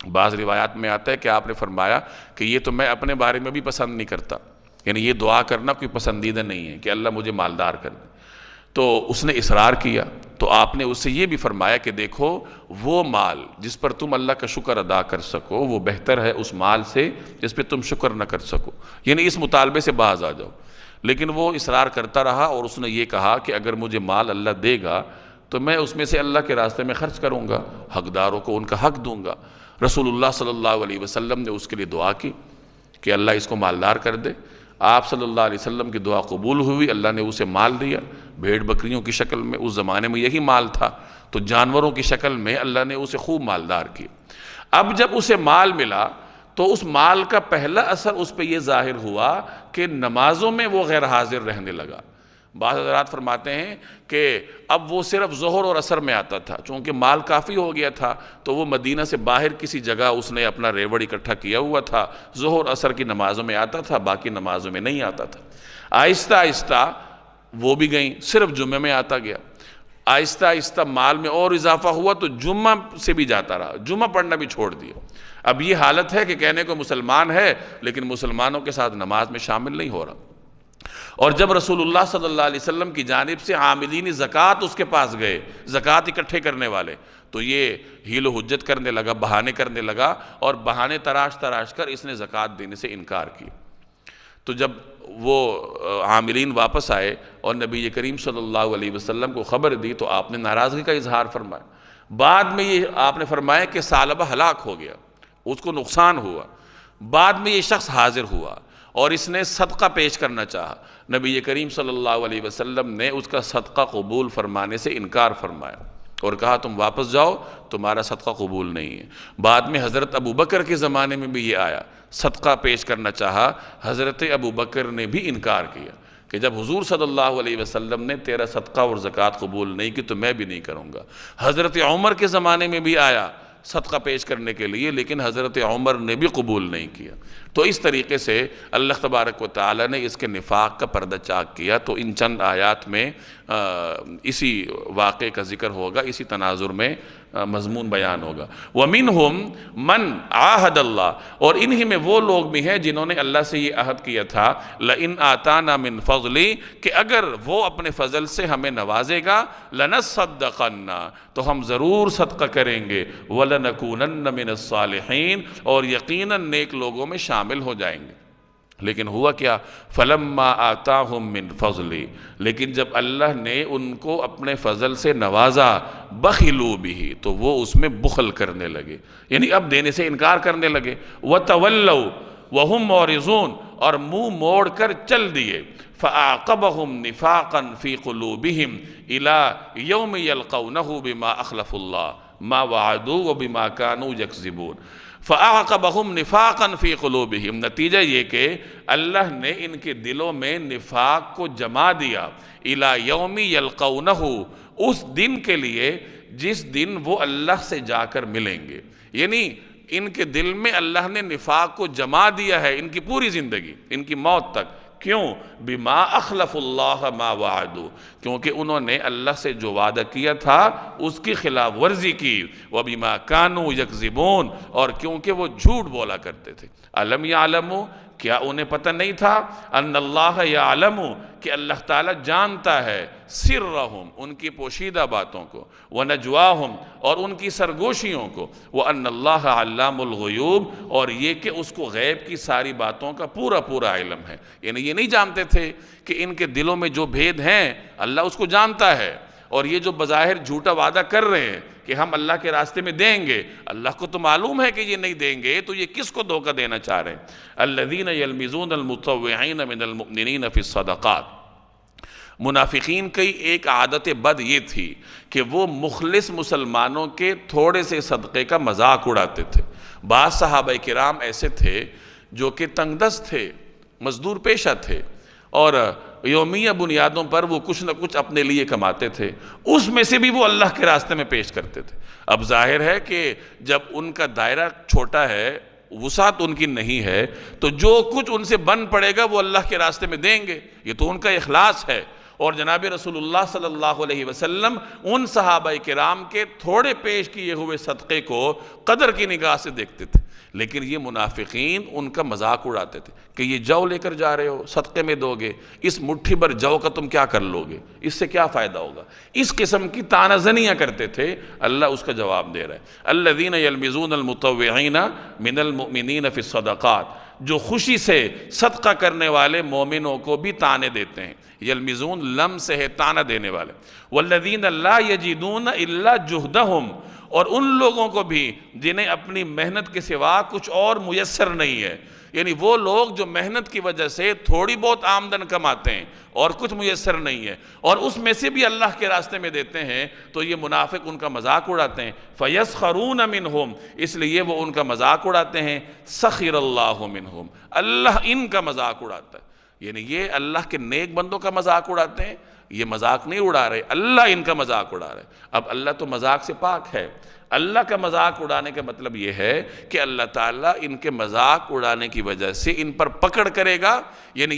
بعض روایات میں آتا ہے کہ آپ نے فرمایا کہ یہ تو میں اپنے بارے میں بھی پسند نہیں کرتا، یعنی یہ دعا کرنا کوئی پسندیدہ نہیں ہے کہ اللہ مجھے مالدار کر دے۔ تو اس نے اصرار کیا، تو آپ نے اس سے یہ بھی فرمایا کہ دیکھو وہ مال جس پر تم اللہ کا شکر ادا کر سکو وہ بہتر ہے اس مال سے جس پہ تم شکر نہ کر سکو، یعنی اس مطالبے سے باز آ جاؤ۔ لیکن وہ اصرار کرتا رہا اور اس نے یہ کہا کہ اگر مجھے مال اللہ دے گا تو میں اس میں سے اللہ کے راستے میں خرچ کروں گا، حقداروں کو ان کا حق دوں گا۔ رسول اللہ صلی اللہ علیہ وسلم نے اس کے لیے دعا کی کہ اللہ اس کو مالدار کر دے۔ آپ صلی اللہ علیہ وسلم کی دعا قبول ہوئی، اللہ نے اسے مال دیا، بھیڑ بکریوں کی شکل میں، اس زمانے میں یہی مال تھا، تو جانوروں کی شکل میں اللہ نے اسے خوب مالدار کیا۔ اب جب اسے مال ملا تو اس مال کا پہلا اثر اس پہ یہ ظاہر ہوا کہ نمازوں میں وہ غیر حاضر رہنے لگا۔ بعض حضرات فرماتے ہیں کہ اب وہ صرف ظہر اور عصر میں آتا تھا، چونکہ مال کافی ہو گیا تھا تو وہ مدینہ سے باہر کسی جگہ اس نے اپنا ریوڑ اکٹھا کیا ہوا تھا، ظہر عصر کی نمازوں میں آتا تھا، باقی نمازوں میں نہیں آتا تھا۔ آہستہ آہستہ وہ بھی گئیں، صرف جمعہ میں آتا گیا۔ آہستہ آہستہ مال میں اور اضافہ ہوا تو جمعہ سے بھی جاتا رہا، جمعہ پڑھنا بھی چھوڑ دیا۔ اب یہ حالت ہے کہ کہنے کو مسلمان ہے لیکن مسلمانوں کے ساتھ نماز میں شامل نہیں ہو رہا۔ اور جب رسول اللہ صلی اللہ علیہ وسلم کی جانب سے عاملین زکوٰۃ اس کے پاس گئے، زکوٰۃ اکٹھے کرنے والے، تو یہ حیل و حجت کرنے لگا، بہانے کرنے لگا، اور بہانے تراش کر اس نے زکوٰۃ دینے سے انکار کیا۔ تو جب وہ عاملین واپس آئے اور نبی کریم صلی اللہ علیہ وسلم کو خبر دی تو آپ نے ناراضگی کا اظہار فرمایا۔ بعد میں یہ آپ نے فرمایا کہ ثعلبہ ہلاک ہو گیا، اس کو نقصان ہوا۔ بعد میں یہ شخص حاضر ہوا اور اس نے صدقہ پیش کرنا چاہا، نبی کریم صلی اللہ علیہ وسلم نے اس کا صدقہ قبول فرمانے سے انکار فرمایا۔ اور کہا تم واپس جاؤ، تمہارا صدقہ قبول نہیں ہے۔ بعد میں حضرت ابوبکر کے زمانے میں بھی یہ آیا، صدقہ پیش کرنا چاہا، حضرت ابوبکر نے بھی انکار کیا کہ جب حضور صلی اللہ علیہ وسلم نے تیرا صدقہ اور زکوٰۃ قبول نہیں کی تو میں بھی نہیں کروں گا۔ حضرت عمر کے زمانے میں بھی آیا صدقہ پیش کرنے کے لیے، لیکن حضرت عمر نے بھی قبول نہیں کیا۔ تو اس طریقے سے اللہ تبارک و تعالیٰ نے اس کے نفاق کا پردہ چاک کیا۔ تو ان چند آیات میں اسی واقعے کا ذکر ہوگا، اسی تناظر میں مضمون بیان ہوگا۔ وَمِنْهُمْ مَنْ عَاهَدَ اللَّهُ، اور انہی میں وہ لوگ بھی ہیں جنہوں نے اللہ سے یہ عہد کیا تھا، لَإِنْ آتَانَا مِنْ فَضْلِ، کہ اگر وہ اپنے فضل سے ہمیں نوازے گا، لَنَصَّدَّقَنَّ، تو ہم ضرور صدقہ کریں گے، وَلَنَكُونَنَّ مِنَ الصَّالِحِينَ، اور یقیناً نیک لوگوں میں شامل ہو جائیں گے۔ لیکن ہوا کیا؟ فَلَمَّا آتَاهُم مِّن فَضْلِ، لیکن جب اللہ نے ان کو اپنے فضل سے نوازا، بَخِلُوا بِهِ، تو وہ اس میں بخل کرنے لگے، یعنی اب دینے سے انکار کرنے لگے۔ وَتَوَلَّوْا وَهُمْ مُعْرِضُونَ، اور منہ موڑ کر چل دیے۔ فَأَعْقَبَهُمْ نِفَاقًا فِي قُلُوبِهِمْ إِلَى يَوْمِ يَلْقَوْنَهُ بِمَا أَخْلَفُوا اللَّهَ مَا وَعَدُوا وَبِمَا كَانُوا يَكْذِبُونَ۔ فَأَعْقَبَهُمْ نِفَاقًا فِي قُلُوبِهِمْ، نتیجہ یہ کہ اللہ نے ان کے دلوں میں نفاق کو جما دیا، إِلَى يَوْمِ يَلْقَوْنَهُ، اس دن کے لیے جس دن وہ اللہ سے جا کر ملیں گے، یعنی ان کے دل میں اللہ نے نفاق کو جما دیا ہے ان کی پوری زندگی، ان کی موت تک۔ کیوں؟ بما اخلف اللہ ما وعدوا، کیونکہ انہوں نے اللہ سے جو وعدہ کیا تھا اس کی خلاف ورزی کی، وبما كانوا يكذبون، اور کیونکہ وہ جھوٹ بولا کرتے تھے۔ الم یعلموا، کیا انہیں پتہ نہیں تھا؟ ان اللہ یعلم، کہ اللہ تعالیٰ جانتا ہے، سرہم، ان کی پوشیدہ باتوں کو، ونجواہم، اور ان کی سرگوشیوں کو، وان اللہ علام الغیوب، اور یہ کہ اس کو غیب کی ساری باتوں کا پورا پورا علم ہے۔ یعنی یہ نہیں جانتے تھے کہ ان کے دلوں میں جو بھید ہیں اللہ اس کو جانتا ہے، اور یہ جو بظاہر جھوٹا وعدہ کر رہے ہیں کہ ہم اللہ کے راستے میں دیں گے، اللہ کو تو معلوم ہے کہ یہ نہیں دیں گے، تو یہ کس کو دھوکہ دینا چاہ رہے ہیں؟ الذین یلمزون المطوعین من المؤمنین فی الصدقات، منافقین کی ایک عادت بد یہ تھی کہ وہ مخلص مسلمانوں کے تھوڑے سے صدقے کا مذاق اڑاتے تھے۔ بعض صحابہ کرام ایسے تھے جو کہ تنگ دست تھے، مزدور پیشہ تھے، اور یومیہ بنیادوں پر وہ کچھ نہ کچھ اپنے لیے کماتے تھے، اس میں سے بھی وہ اللہ کے راستے میں پیش کرتے تھے۔ اب ظاہر ہے کہ جب ان کا دائرہ چھوٹا ہے، وسعت ان کی نہیں ہے، تو جو کچھ ان سے بن پڑے گا وہ اللہ کے راستے میں دیں گے، یہ تو ان کا اخلاص ہے۔ اور جناب رسول اللہ صلی اللہ علیہ وسلم ان صحابہ کرام کے تھوڑے پیش کیے ہوئے صدقے کو قدر کی نگاہ سے دیکھتے تھے، لیکن یہ منافقین ان کا مذاق اڑاتے تھے کہ یہ جو لے کر جا رہے ہو، صدقے میں دو گے، اس مٹھی بھر جو کا تم کیا کر لو گے، اس سے کیا فائدہ ہوگا، اس قسم کی طعنہ زنیاں کرتے تھے۔ اللہ اس کا جواب دے رہا ہے، الذین یلمزون المطوعین من المؤمنین فی الصدقات، جو خوشی سے صدقہ کرنے والے مومنوں کو بھی طعنے دیتے ہیں۔ یلمزون لم سے ہے طعنہ دینے والے۔ والذین لا یجدون الا جہدہم، اور ان لوگوں کو بھی جنہیں اپنی محنت کے سوا کچھ اور میسر نہیں ہے، یعنی وہ لوگ جو محنت کی وجہ سے تھوڑی بہت آمدن کماتے ہیں اور کچھ میسر نہیں ہے، اور اس میں سے بھی اللہ کے راستے میں دیتے ہیں، تو یہ منافق ان کا مذاق اڑاتے ہیں۔ فَيَسْخَرُونَ مِنْهُمْ، اس لیے وہ ان کا مذاق اڑاتے ہیں۔ سَخِرَ اللَّهُ مِنْهُمْ، اللہ ان کا مذاق اڑاتا ہے، یعنی یہ اللہ کے نیک بندوں کا مذاق اڑاتے ہیں، یہ مذاق نہیں اڑا رہے، اللہ ان کا مذاق اڑا رہے۔ اب اللہ تو مذاق سے پاک ہے، اللہ کا مذاق اڑانے کا مطلب یہ ہے کہ اللہ تعالیٰ ان کے مذاق اڑانے کی وجہ سے ان پر پکڑ کرے گا، یعنی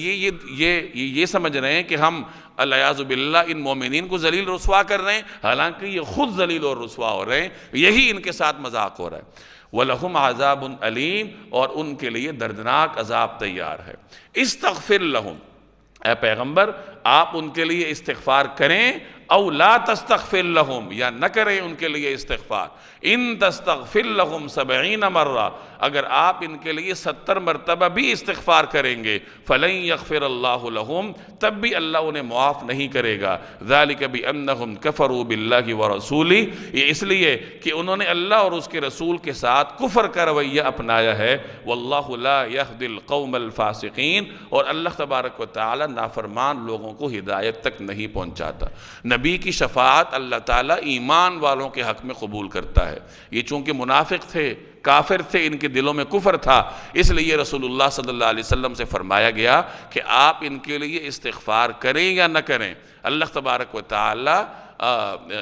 یہ سمجھ رہے ہیں کہ ہم العیاذ باللہ ان مومنین کو ذلیل رسوا کر رہے ہیں، حالانکہ یہ خود ذلیل اور رسوا ہو رہے ہیں، یہی ان کے ساتھ مذاق ہو رہا ہے۔ وَلَهُمْ عَذَابٌ أَلِيمٌ، اور ان کے لیے دردناک عذاب تیار ہے۔ استغفر لہم، اے پیغمبر آپ ان کے لیے استغفار کریں، او لا تستغفر لہم، یا نہ کریں ان کے لیے استغفار۔ ان تستغفر لہم 70 مرہ، اگر آپ ان کے لیے 70 مرتبہ بھی استغفار کریں گے، فلن یغفر اللہ لہم، تب بھی اللہ انہیں معاف نہیں کرے گا۔ ذالک بانہم کفروا باللہ ورسولہ، یہ اس لیے کہ انہوں نے اللہ اور اس کے رسول کے ساتھ کفر کا رویہ اپنایا ہے۔ واللہ لا یہدی القوم الفاسقین، اور اللہ تبارک و تعالی نافرمان لوگوں کو ہدایت تک نہیں پہنچاتا۔ نبی کی شفاعت اللہ تعالیٰ ایمان والوں کے حق میں قبول کرتا ہے۔ یہ چونکہ منافق تھے، کافر تھے، ان کے دلوں میں کفر تھا، اس لیے رسول اللہ صلی اللہ علیہ وسلم سے فرمایا گیا کہ آپ ان کے لیے استغفار کریں یا نہ کریں، اللہ تبارک و تعالی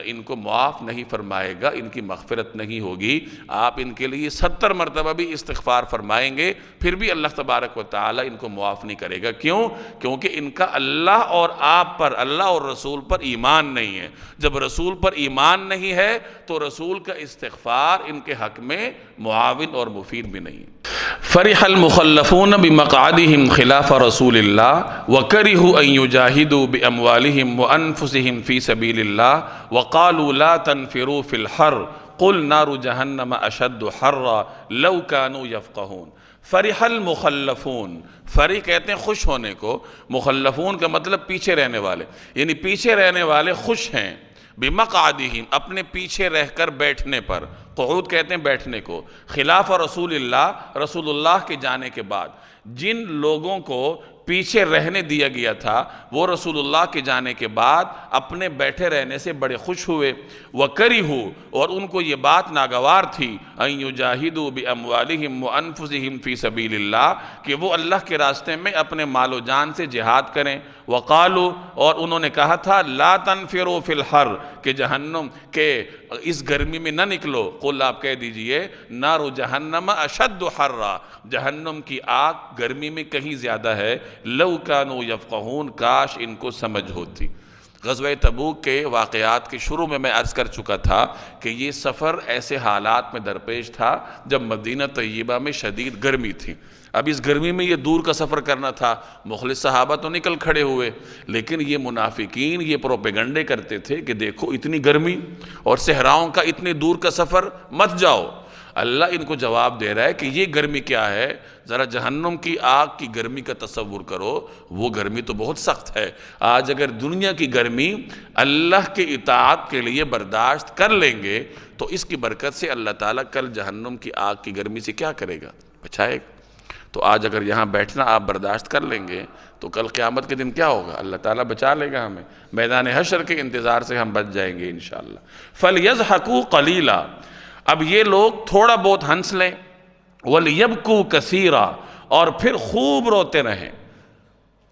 ان کو معاف نہیں فرمائے گا، ان کی مغفرت نہیں ہوگی۔ آپ ان کے لیے 70 مرتبہ بھی استغفار فرمائیں گے، پھر بھی اللہ تبارک و تعالی ان کو معاف نہیں کرے گا۔ کیوں؟ کیونکہ ان کا اللہ اور آپ پر، اللہ اور رسول پر ایمان نہیں ہے۔ جب رسول پر ایمان نہیں ہے تو رسول کا استغفار ان کے حق میں معاون اور مفید بھی نہیں ہے۔ فرح المخلفون بمقعدهم خلاف رسول اللہ وکرہوا ان یجاہدوا باموالہم وانفسہم فی سبیل اللہ وقالوا لا تنفروا فی الحر قل نار جہنم اشد حرا لو کانوا یفقہون۔ فرح المخلفون، فرح کہتے ہیں خوش ہونے کو، مخلفون کا مطلب پیچھے رہنے والے، یعنی پیچھے رہنے والے خوش ہیں، بمقعدہم اپنے پیچھے رہ کر بیٹھنے پر، قعود کہتے ہیں بیٹھنے کو، خلاف رسول اللہ، رسول اللہ کے جانے کے بعد جن لوگوں کو پیچھے رہنے دیا گیا تھا وہ رسول اللہ کے جانے کے بعد اپنے بیٹھے رہنے سے بڑے خوش ہوئے۔ وَكَرِهُ، اور ان کو یہ بات ناگوار تھی، أَن يُجَاهِدُوا بِأَمْوَالِهِمْ وَأَنفُسِهِمْ فِي سَبِيلِ اللَّهِ، کہ وہ اللہ کے راستے میں اپنے مال و جان سے جہاد کریں۔ وَقَالُوا، اور انہوں نے کہا تھا، لَا تَنْفِرُوا فِي الْحَرِّ، کہ جہنم کے اس گرمی میں نہ نکلو، قل آپ کہہ دیجئے نار جہنم اشد حرا، جہنم کی آگ گرمی میں کہیں زیادہ ہے، لو کانوا یفقہون، کاش ان کو سمجھ ہوتی۔ غزوہ تبوک کے واقعات کے شروع میں عرض کر چکا تھا کہ یہ سفر ایسے حالات میں درپیش تھا جب مدینہ طیبہ میں شدید گرمی تھی۔ اب اس گرمی میں یہ دور کا سفر کرنا تھا، مخلص صحابہ تو نکل کھڑے ہوئے، لیکن یہ منافقین یہ پروپیگنڈے کرتے تھے کہ دیکھو اتنی گرمی اور صحراؤں کا اتنے دور کا سفر مت جاؤ۔ اللہ ان کو جواب دے رہا ہے کہ یہ گرمی کیا ہے، ذرا جہنم کی آگ کی گرمی کا تصور کرو، وہ گرمی تو بہت سخت ہے۔ آج اگر دنیا کی گرمی اللہ کے اطاعت کے لیے برداشت کر لیں گے تو اس کی برکت سے اللہ تعالیٰ کل جہنم کی آگ کی گرمی سے کیا کرے گا؟ بچائے گا۔ تو آج اگر یہاں بیٹھنا آپ برداشت کر لیں گے تو کل قیامت کے دن کیا ہوگا؟ اللہ تعالیٰ بچا لے گا ہمیں، میدان حشر کے انتظار سے ہم بچ جائیں گے انشاءاللہ۔ فَلْيَضْحَكُوا قَلِيلًا، اب یہ لوگ تھوڑا بہت ہنس لیں، وَلْيَبْكُوا كَثِيرًا، اور پھر خوب روتے رہیں،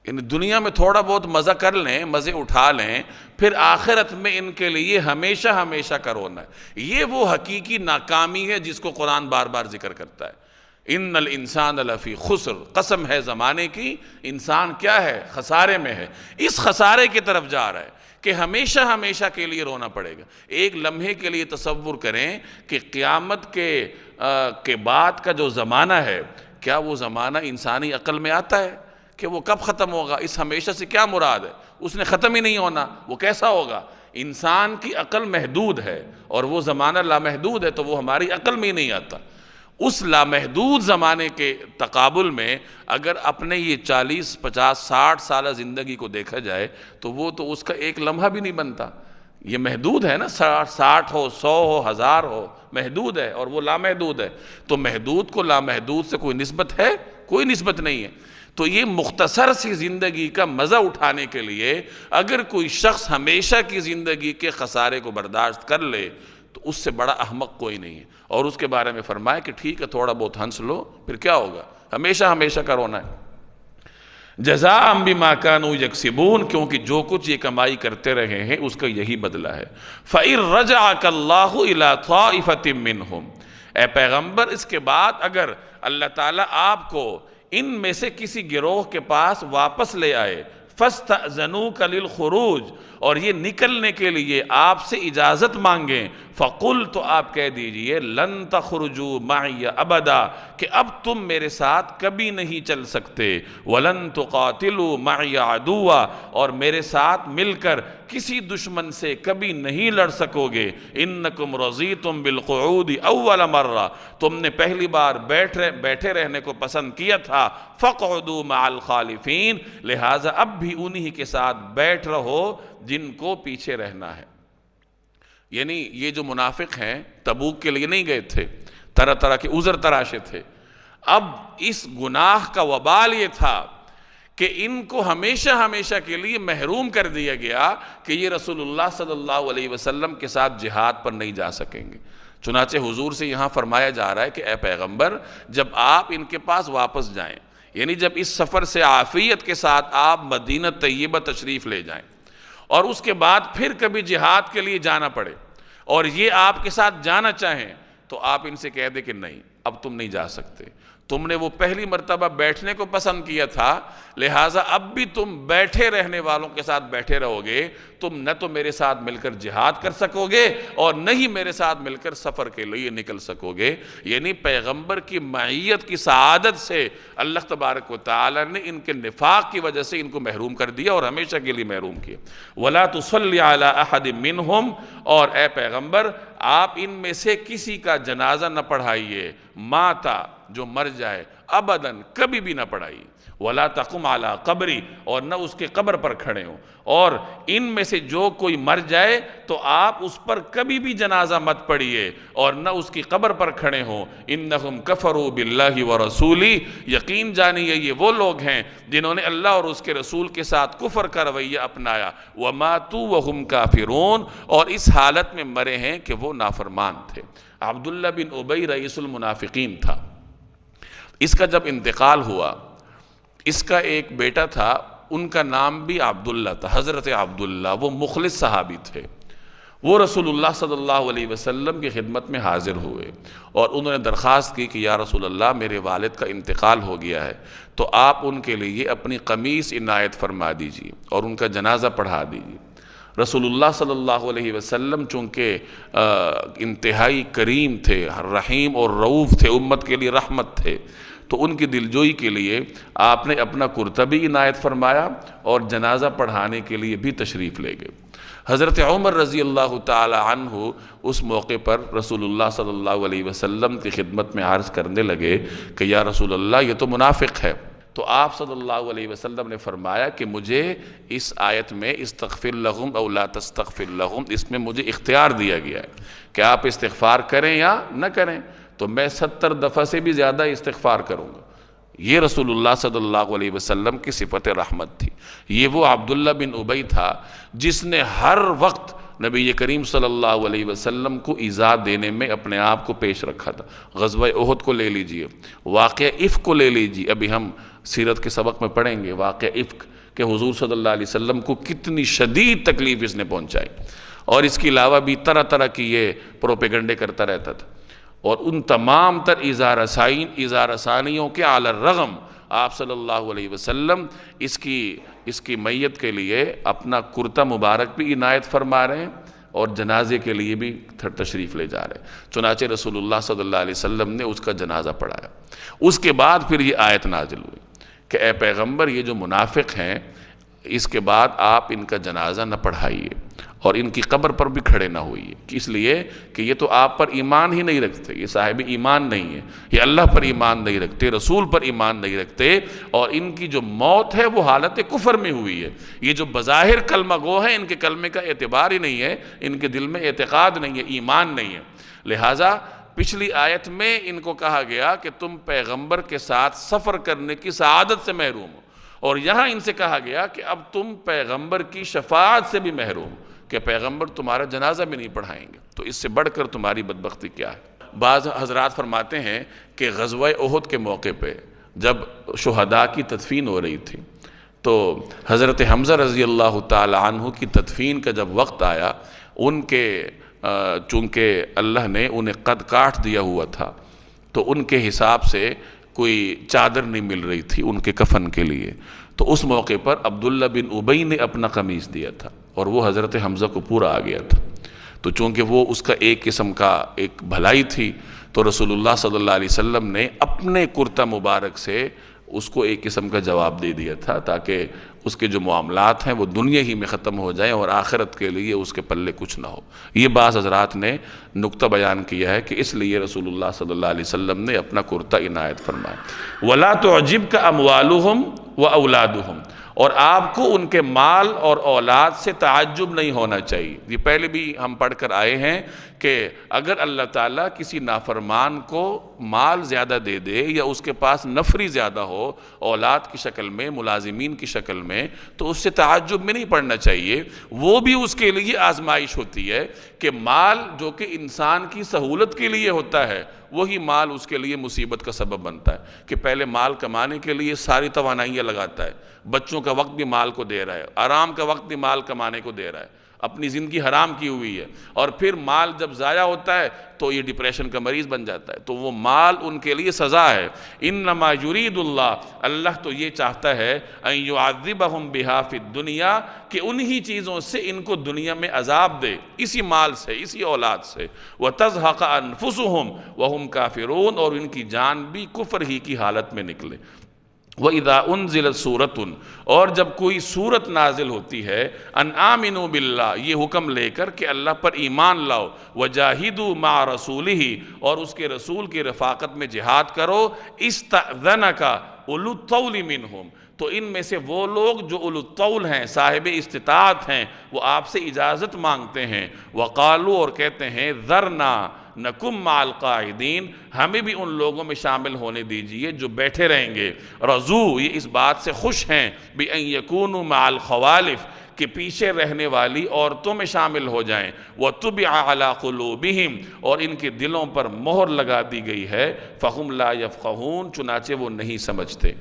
یعنی دنیا میں تھوڑا بہت مزہ کر لیں، مزے اٹھا لیں، پھر آخرت میں ان کے لیے ہمیشہ ہمیشہ کا رونا ہے۔ یہ وہ حقیقی ناکامی ہے جس کو قرآن بار بار ذکر کرتا ہے۔ ان الانسان لفی خسر، قسم ہے زمانے کی، انسان کیا ہے؟ خسارے میں ہے۔ اس خسارے کی طرف جا رہا ہے کہ ہمیشہ ہمیشہ کے لیے رونا پڑے گا۔ ایک لمحے کے لیے تصور کریں کہ قیامت کے بعد کا جو زمانہ ہے، کیا وہ زمانہ انسانی عقل میں آتا ہے کہ وہ کب ختم ہوگا؟ اس ہمیشہ سے کیا مراد ہے؟ اس نے ختم ہی نہیں ہونا، وہ کیسا ہوگا؟ انسان کی عقل محدود ہے اور وہ زمانہ لامحدود ہے، تو وہ ہماری عقل میں ہی نہیں آتا۔ اس لامحدود زمانے کے تقابل میں اگر اپنے یہ 40 50 60 سالہ زندگی کو دیکھا جائے تو وہ تو اس کا ایک لمحہ بھی نہیں بنتا۔ یہ محدود ہے نا، 60 ہو، 100 ہو، 1000 ہو، محدود ہے، اور وہ لامحدود ہے۔ تو محدود کو لامحدود سے کوئی نسبت ہے؟ کوئی نسبت نہیں ہے۔ تو یہ مختصر سی زندگی کا مزہ اٹھانے کے لیے اگر کوئی شخص ہمیشہ کی زندگی کے خسارے کو برداشت کر لے تو اس سے بڑا احمق کوئی نہیں ہے۔ اور اس کے بارے میں فرمایا کہ ٹھیک ہے تھوڑا بہت ہنس لو، پھر کیا ہوگا؟ ہمیشہ ہمیشہ کا رونا ہے۔ جزاء بما كانوا یکسبون، کیونکہ جو کچھ یہ کمائی کرتے رہے ہیں اس کا یہی بدلہ ہے۔ فَإِن رَجَعَكَ اللَّهُ إِلَىٰ طَائِفَةٍ مِّنْهُمْ، اے پیغمبر اس کے بعد اگر اللہ تعالیٰ آپ کو ان میں سے کسی گروہ کے پاس واپس لے آئے، فَاسْتَأْذَنُوكَ لِلْخُرُوجِ، اور یہ نکلنے کے لیے آپ سے اجازت مانگیں، فَقُلْ، تو آپ کہہ دیجئے، لَن تَخْرُجُوا مَعِيَ أَبَدًا، کہ اب تم میرے ساتھ کبھی نہیں چل سکتے، وَلَن تُقَاتِلُوا مَعِيَ عَدُوًّا، اور میرے ساتھ مل کر کسی دشمن سے کبھی نہیں لڑ سکو گے، اِنَّكُمْ رَضِيتُمْ بِالْقُعُودِ أَوَّلَ مَرَّةٍ، تم نے پہلی بار بیٹھے رہنے کو پسند کیا تھا، فَقْعُدُوا مَعَ الْخَالِفِينَ، لہٰذا اب بھی انہی کے ساتھ بیٹھ رہو جن کو پیچھے رہنا ہے۔ یعنی یہ جو منافق ہیں تبوک کے لیے نہیں گئے تھے، طرح طرح کے عذر تراشے تھے۔ اب اس گناہ کا وبال یہ تھا کہ ان کو ہمیشہ ہمیشہ کے لیے محروم کر دیا گیا کہ یہ رسول اللہ صلی اللہ علیہ وسلم کے ساتھ جہاد پر نہیں جا سکیں گے۔ چنانچہ حضور سے یہاں فرمایا جا رہا ہے کہ اے پیغمبر، جب آپ ان کے پاس واپس جائیں، یعنی جب اس سفر سے عافیت کے ساتھ آپ مدینہ طیبہ تشریف لے جائیں اور اس کے بعد پھر کبھی جہاد کے لیے جانا پڑے اور یہ آپ کے ساتھ جانا چاہیں، تو آپ ان سے کہہ دیں کہ نہیں، اب تم نہیں جا سکتے۔ تم نے وہ پہلی مرتبہ بیٹھنے کو پسند کیا تھا، لہٰذا اب بھی تم بیٹھے رہنے والوں کے ساتھ بیٹھے رہو گے، تم نہ تو میرے ساتھ مل کر جہاد کر سکو گے اور نہ ہی میرے ساتھ مل کر سفر کے لیے نکل سکو گے۔ یعنی پیغمبر کی معیت کی سعادت سے اللہ تبارک و تعالی نے ان کے نفاق کی وجہ سے ان کو محروم کر دیا اور ہمیشہ کے لیے محروم کیا۔ وَلَا تُصَلِّ عَلَىٰ أَحَدٍ مِّنْهُمْ، اور اے پیغمبر آپ ان میں سے کسی کا جنازہ نہ پڑھائیے، ماتا جو مر جائے، ابداً کبھی بھی نہ پڑھائیے، وَلَا تَقُمْ عَلَىٰ قَبْرِ، اور نہ اس کے قبر پر کھڑے ہوں، اور ان میں سے جو کوئی مر جائے تو آپ اس پر کبھی بھی جنازہ مت پڑھیے اور نہ اس کی قبر پر کھڑے ہوں۔ اِنَّهُمْ كَفَرُوا بِاللَّهِ وَرَسُولِهِ، یقین جانیے یہ وہ لوگ ہیں جنہوں نے اللہ اور اس کے رسول کے ساتھ کفر کا رویہ اپنایا، وَمَاتُوا وَهُمْ كَافِرُونَ، اور اس حالت میں مرے ہیں کہ وہ نافرمان تھے۔ عبداللہ بن ابی رئیس المنافقین تھا۔ اس کا جب انتقال ہوا، اس کا ایک بیٹا تھا، ان کا نام بھی عبداللہ تھا، حضرت عبداللہ، وہ مخلص صحابی تھے۔ وہ رسول اللہ صلی اللہ علیہ وسلم کی خدمت میں حاضر ہوئے اور انہوں نے درخواست کی کہ یا رسول اللہ، میرے والد کا انتقال ہو گیا ہے، تو آپ ان کے لیے اپنی قمیص عنایت فرما دیجیے اور ان کا جنازہ پڑھا دیجیے۔ رسول اللہ صلی اللہ علیہ وسلم چونکہ انتہائی کریم تھے، رحیم اور رعوف تھے، امت کے لیے رحمت تھے، تو ان کی دلجوئی کے لیے آپ نے اپنا کرتہ بھی عنایت فرمایا اور جنازہ پڑھانے کے لیے بھی تشریف لے گئے۔ حضرت عمر رضی اللہ تعالی عنہ اس موقع پر رسول اللہ صلی اللہ علیہ وسلم کی خدمت میں عرض کرنے لگے کہ یا رسول اللہ، یہ تو منافق ہے۔ تو آپ صلی اللہ علیہ وسلم نے فرمایا کہ مجھے اس آیت میں استغفر لہم او لا تستغفر لہم، اس میں مجھے اختیار دیا گیا ہے کہ آپ استغفار کریں یا نہ کریں، تو میں 70 دفعہ سے بھی زیادہ استغفار کروں گا۔ یہ رسول اللہ صلی اللہ علیہ وسلم کی صفت رحمت تھی۔ یہ وہ عبداللہ بن ابی تھا جس نے ہر وقت نبی کریم صلی اللہ علیہ وسلم کو ایذا دینے میں اپنے آپ کو پیش رکھا تھا۔ غزوہ احد کو لے لیجئے، واقعہ افک کو لے لیجئے، ابھی ہم سیرت کے سبق میں پڑھیں گے واقعہ افک کہ حضور صلی اللہ علیہ وسلم کو کتنی شدید تکلیف اس نے پہنچائی، اور اس کے علاوہ بھی طرح طرح کی یہ پروپیگنڈے کرتا رہتا تھا، اور ان تمام تر ایذا رسانیوں کے علی الرغم آپ صلی اللہ علیہ وسلم اس کی میت کے لیے اپنا کرتہ مبارک بھی عنایت فرما رہے ہیں اور جنازے کے لیے بھی تشریف لے جا رہے ہیں۔ چنانچہ رسول اللہ صلی اللہ علیہ وسلم نے اس کا جنازہ پڑھایا۔ اس کے بعد پھر یہ آیت نازل ہوئی کہ اے پیغمبر، یہ جو منافق ہیں، اس کے بعد آپ ان کا جنازہ نہ پڑھائیے اور ان کی قبر پر بھی کھڑے نہ ہوئیے، اس لیے کہ یہ تو آپ پر ایمان ہی نہیں رکھتے، یہ صاحب ایمان نہیں ہے، یہ اللہ پر ایمان نہیں رکھتے، رسول پر ایمان نہیں رکھتے، اور ان کی جو موت ہے وہ حالت کفر میں ہوئی ہے۔ یہ جو بظاہر کلمہ گو ہیں، ان کے کلمے کا اعتبار ہی نہیں ہے، ان کے دل میں اعتقاد نہیں ہے، ایمان نہیں ہے۔ لہٰذا پچھلی آیت میں ان کو کہا گیا کہ تم پیغمبر کے ساتھ سفر کرنے کی سعادت سے محروم ہو، اور یہاں ان سے کہا گیا کہ اب تم پیغمبر کی شفاعت سے بھی محروم کہ پیغمبر تمہارا جنازہ بھی نہیں پڑھائیں گے، تو اس سے بڑھ کر تمہاری بدبختی کیا ہے۔ بعض حضرات فرماتے ہیں کہ غزوہ احد کے موقع پہ جب شہداء کی تدفین ہو رہی تھی، تو حضرت حمزہ رضی اللہ تعالی عنہ کی تدفین کا جب وقت آیا، ان کے چونکہ اللہ نے انہیں قد کاٹ دیا ہوا تھا، تو ان کے حساب سے کوئی چادر نہیں مل رہی تھی ان کے کفن کے لیے، تو اس موقع پر عبداللہ بن ابی نے اپنا قمیص دیا تھا اور وہ حضرت حمزہ کو پورا آ گیا تھا۔ تو چونکہ وہ اس کا ایک قسم کا ایک بھلائی تھی، تو رسول اللہ صلی اللہ علیہ وسلم نے اپنے کرتہ مبارک سے اس کو ایک قسم کا جواب دے دیا تھا، تاکہ اس کے جو معاملات ہیں وہ دنیا ہی میں ختم ہو جائیں اور آخرت کے لیے اس کے پلے کچھ نہ ہو۔ یہ بعض حضرات نے نقطہ بیان کیا ہے کہ اس لیے رسول اللہ صلی اللہ علیہ وسلم نے اپنا کرتہ عنایت فرمایا۔ وَلَا تُعْجِبْكَ أَمْوَالُهُمْ وَأَوْلَادُهُمْ، اور آپ کو ان کے مال اور اولاد سے تعجب نہیں ہونا چاہیے۔ یہ پہلے بھی ہم پڑھ کر آئے ہیں کہ اگر اللہ تعالیٰ کسی نافرمان کو مال زیادہ دے دے یا اس کے پاس نفری زیادہ ہو اولاد کی شکل میں، ملازمین کی شکل میں، تو اس سے تعجب میں نہیں پڑنا چاہیے، وہ بھی اس کے لیے آزمائش ہوتی ہے کہ مال جو کہ انسان کی سہولت کے لیے ہوتا ہے وہی مال اس کے لیے مصیبت کا سبب بنتا ہے کہ پہلے مال کمانے کے لیے ساری توانائیاں لگاتا ہے، بچوں کا وقت بھی مال کو دے رہا ہے، آرام کا وقت بھی مال کمانے کو دے رہا ہے، اپنی زندگی حرام کی ہوئی ہے، اور پھر مال جب ضائع ہوتا ہے تو یہ ڈپریشن کا مریض بن جاتا ہے۔ تو وہ مال ان کے لیے سزا ہے۔ انما یرید اللہ تو یہ چاہتا ہے ان یعذبہم بہا فی الدنیا، کہ انہی چیزوں سے ان کو دنیا میں عذاب دے، اسی مال سے، اسی اولاد سے، وتزہق انفسہم وہم کافرون، اور ان کی جان بھی کفر ہی کی حالت میں نکلے۔ وَإِذَا أُنزِلَتْ سُورَةٌ، اور جب کوئی سورت نازل ہوتی ہے، ان آمنوا باللہ، یہ حکم لے کر کہ اللہ پر ایمان لاؤ، وَجَاهِدُوا مَعَ رَسُولِهِ، اور اس کے رسول کی رفاقت میں جہاد کرو، اسْتَأْذَنَكَ اُولُو الطَّوْلِ مِنْهُمْ، تو ان میں سے وہ لوگ جو اولو الطول ہیں، صاحب استطاعت ہیں، وہ آپ سے اجازت مانگتے ہیں، وَقَالُوا، اور کہتے ہیں، ذَرْنَا نَكُمْ مَعَ الْقَاعِدِينَ، ہمیں بھی ان لوگوں میں شامل ہونے دیجئے جو بیٹھے رہیں گے، رضو، یہ اس بات سے خوش ہیں، بِأَن يَكُونُوا مَعَ الْخَوَالِفِ، کہ پیچھے رہنے والی عورتوں میں شامل ہو جائیں، وَطُبِعَ عَلَىٰ قُلُوبِهِمْ، اور ان کے دلوں پر مہر لگا دی گئی ہے، فَهُمْ لَا يَفْقَهُونَ، چنانچہ وہ نہیں سمجھتے۔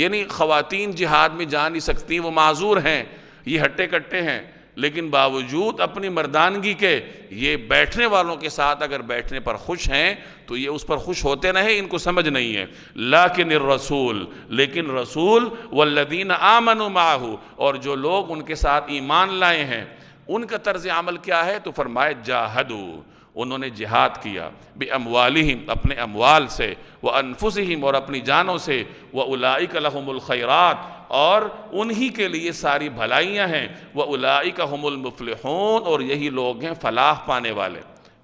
یعنی خواتین جہاد میں جا نہیں سکتی، وہ معذور ہیں، یہ ہٹے کٹے ہیں، لیکن باوجود اپنی مردانگی کے یہ بیٹھنے والوں کے ساتھ اگر بیٹھنے پر خوش ہیں تو یہ اس پر خوش ہوتے نہیں، ان کو سمجھ نہیں ہے۔ لیکن الرسول، لیکن رسول، والذین آمنوا معہ، اور جو لوگ ان کے ساتھ ایمان لائے ہیں ان کا طرز عمل کیا ہے؟ تو فرمائے جاہدوا، انہوں نے جہاد کیا، بِأَمْوَالِهِمْ، اپنے اموال سے، وَأَنفُسِهِمْ، اور اپنی جانوں سے، وَأُولَئِكَ لَهُمُ الْخَيْرَاتِ، اور انہی کے لیے ساری بھلائیاں ہیں، وَأُولَئِكَ هُمُ الْمُفْلِحُونَ، اور یہی لوگ ہیں فلاح پانے والے۔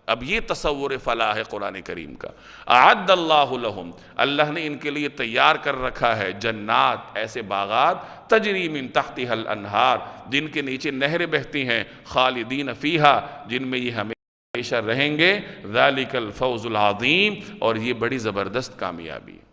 اب یہ تصور فلاح ہے قرآن کریم کا۔ اعد اللہ لہم، اللہ نے ان کے لیے تیار کر رکھا ہے جنات، ایسے باغات، تجری من تحتها الانہار، جن کے نیچے نہریں بہتی ہیں، خالدین فیہا، جن میں یہ ہمیشہ رہیں گے، ذالک الفوز العظیم، اور یہ بڑی زبردست کامیابی ہے۔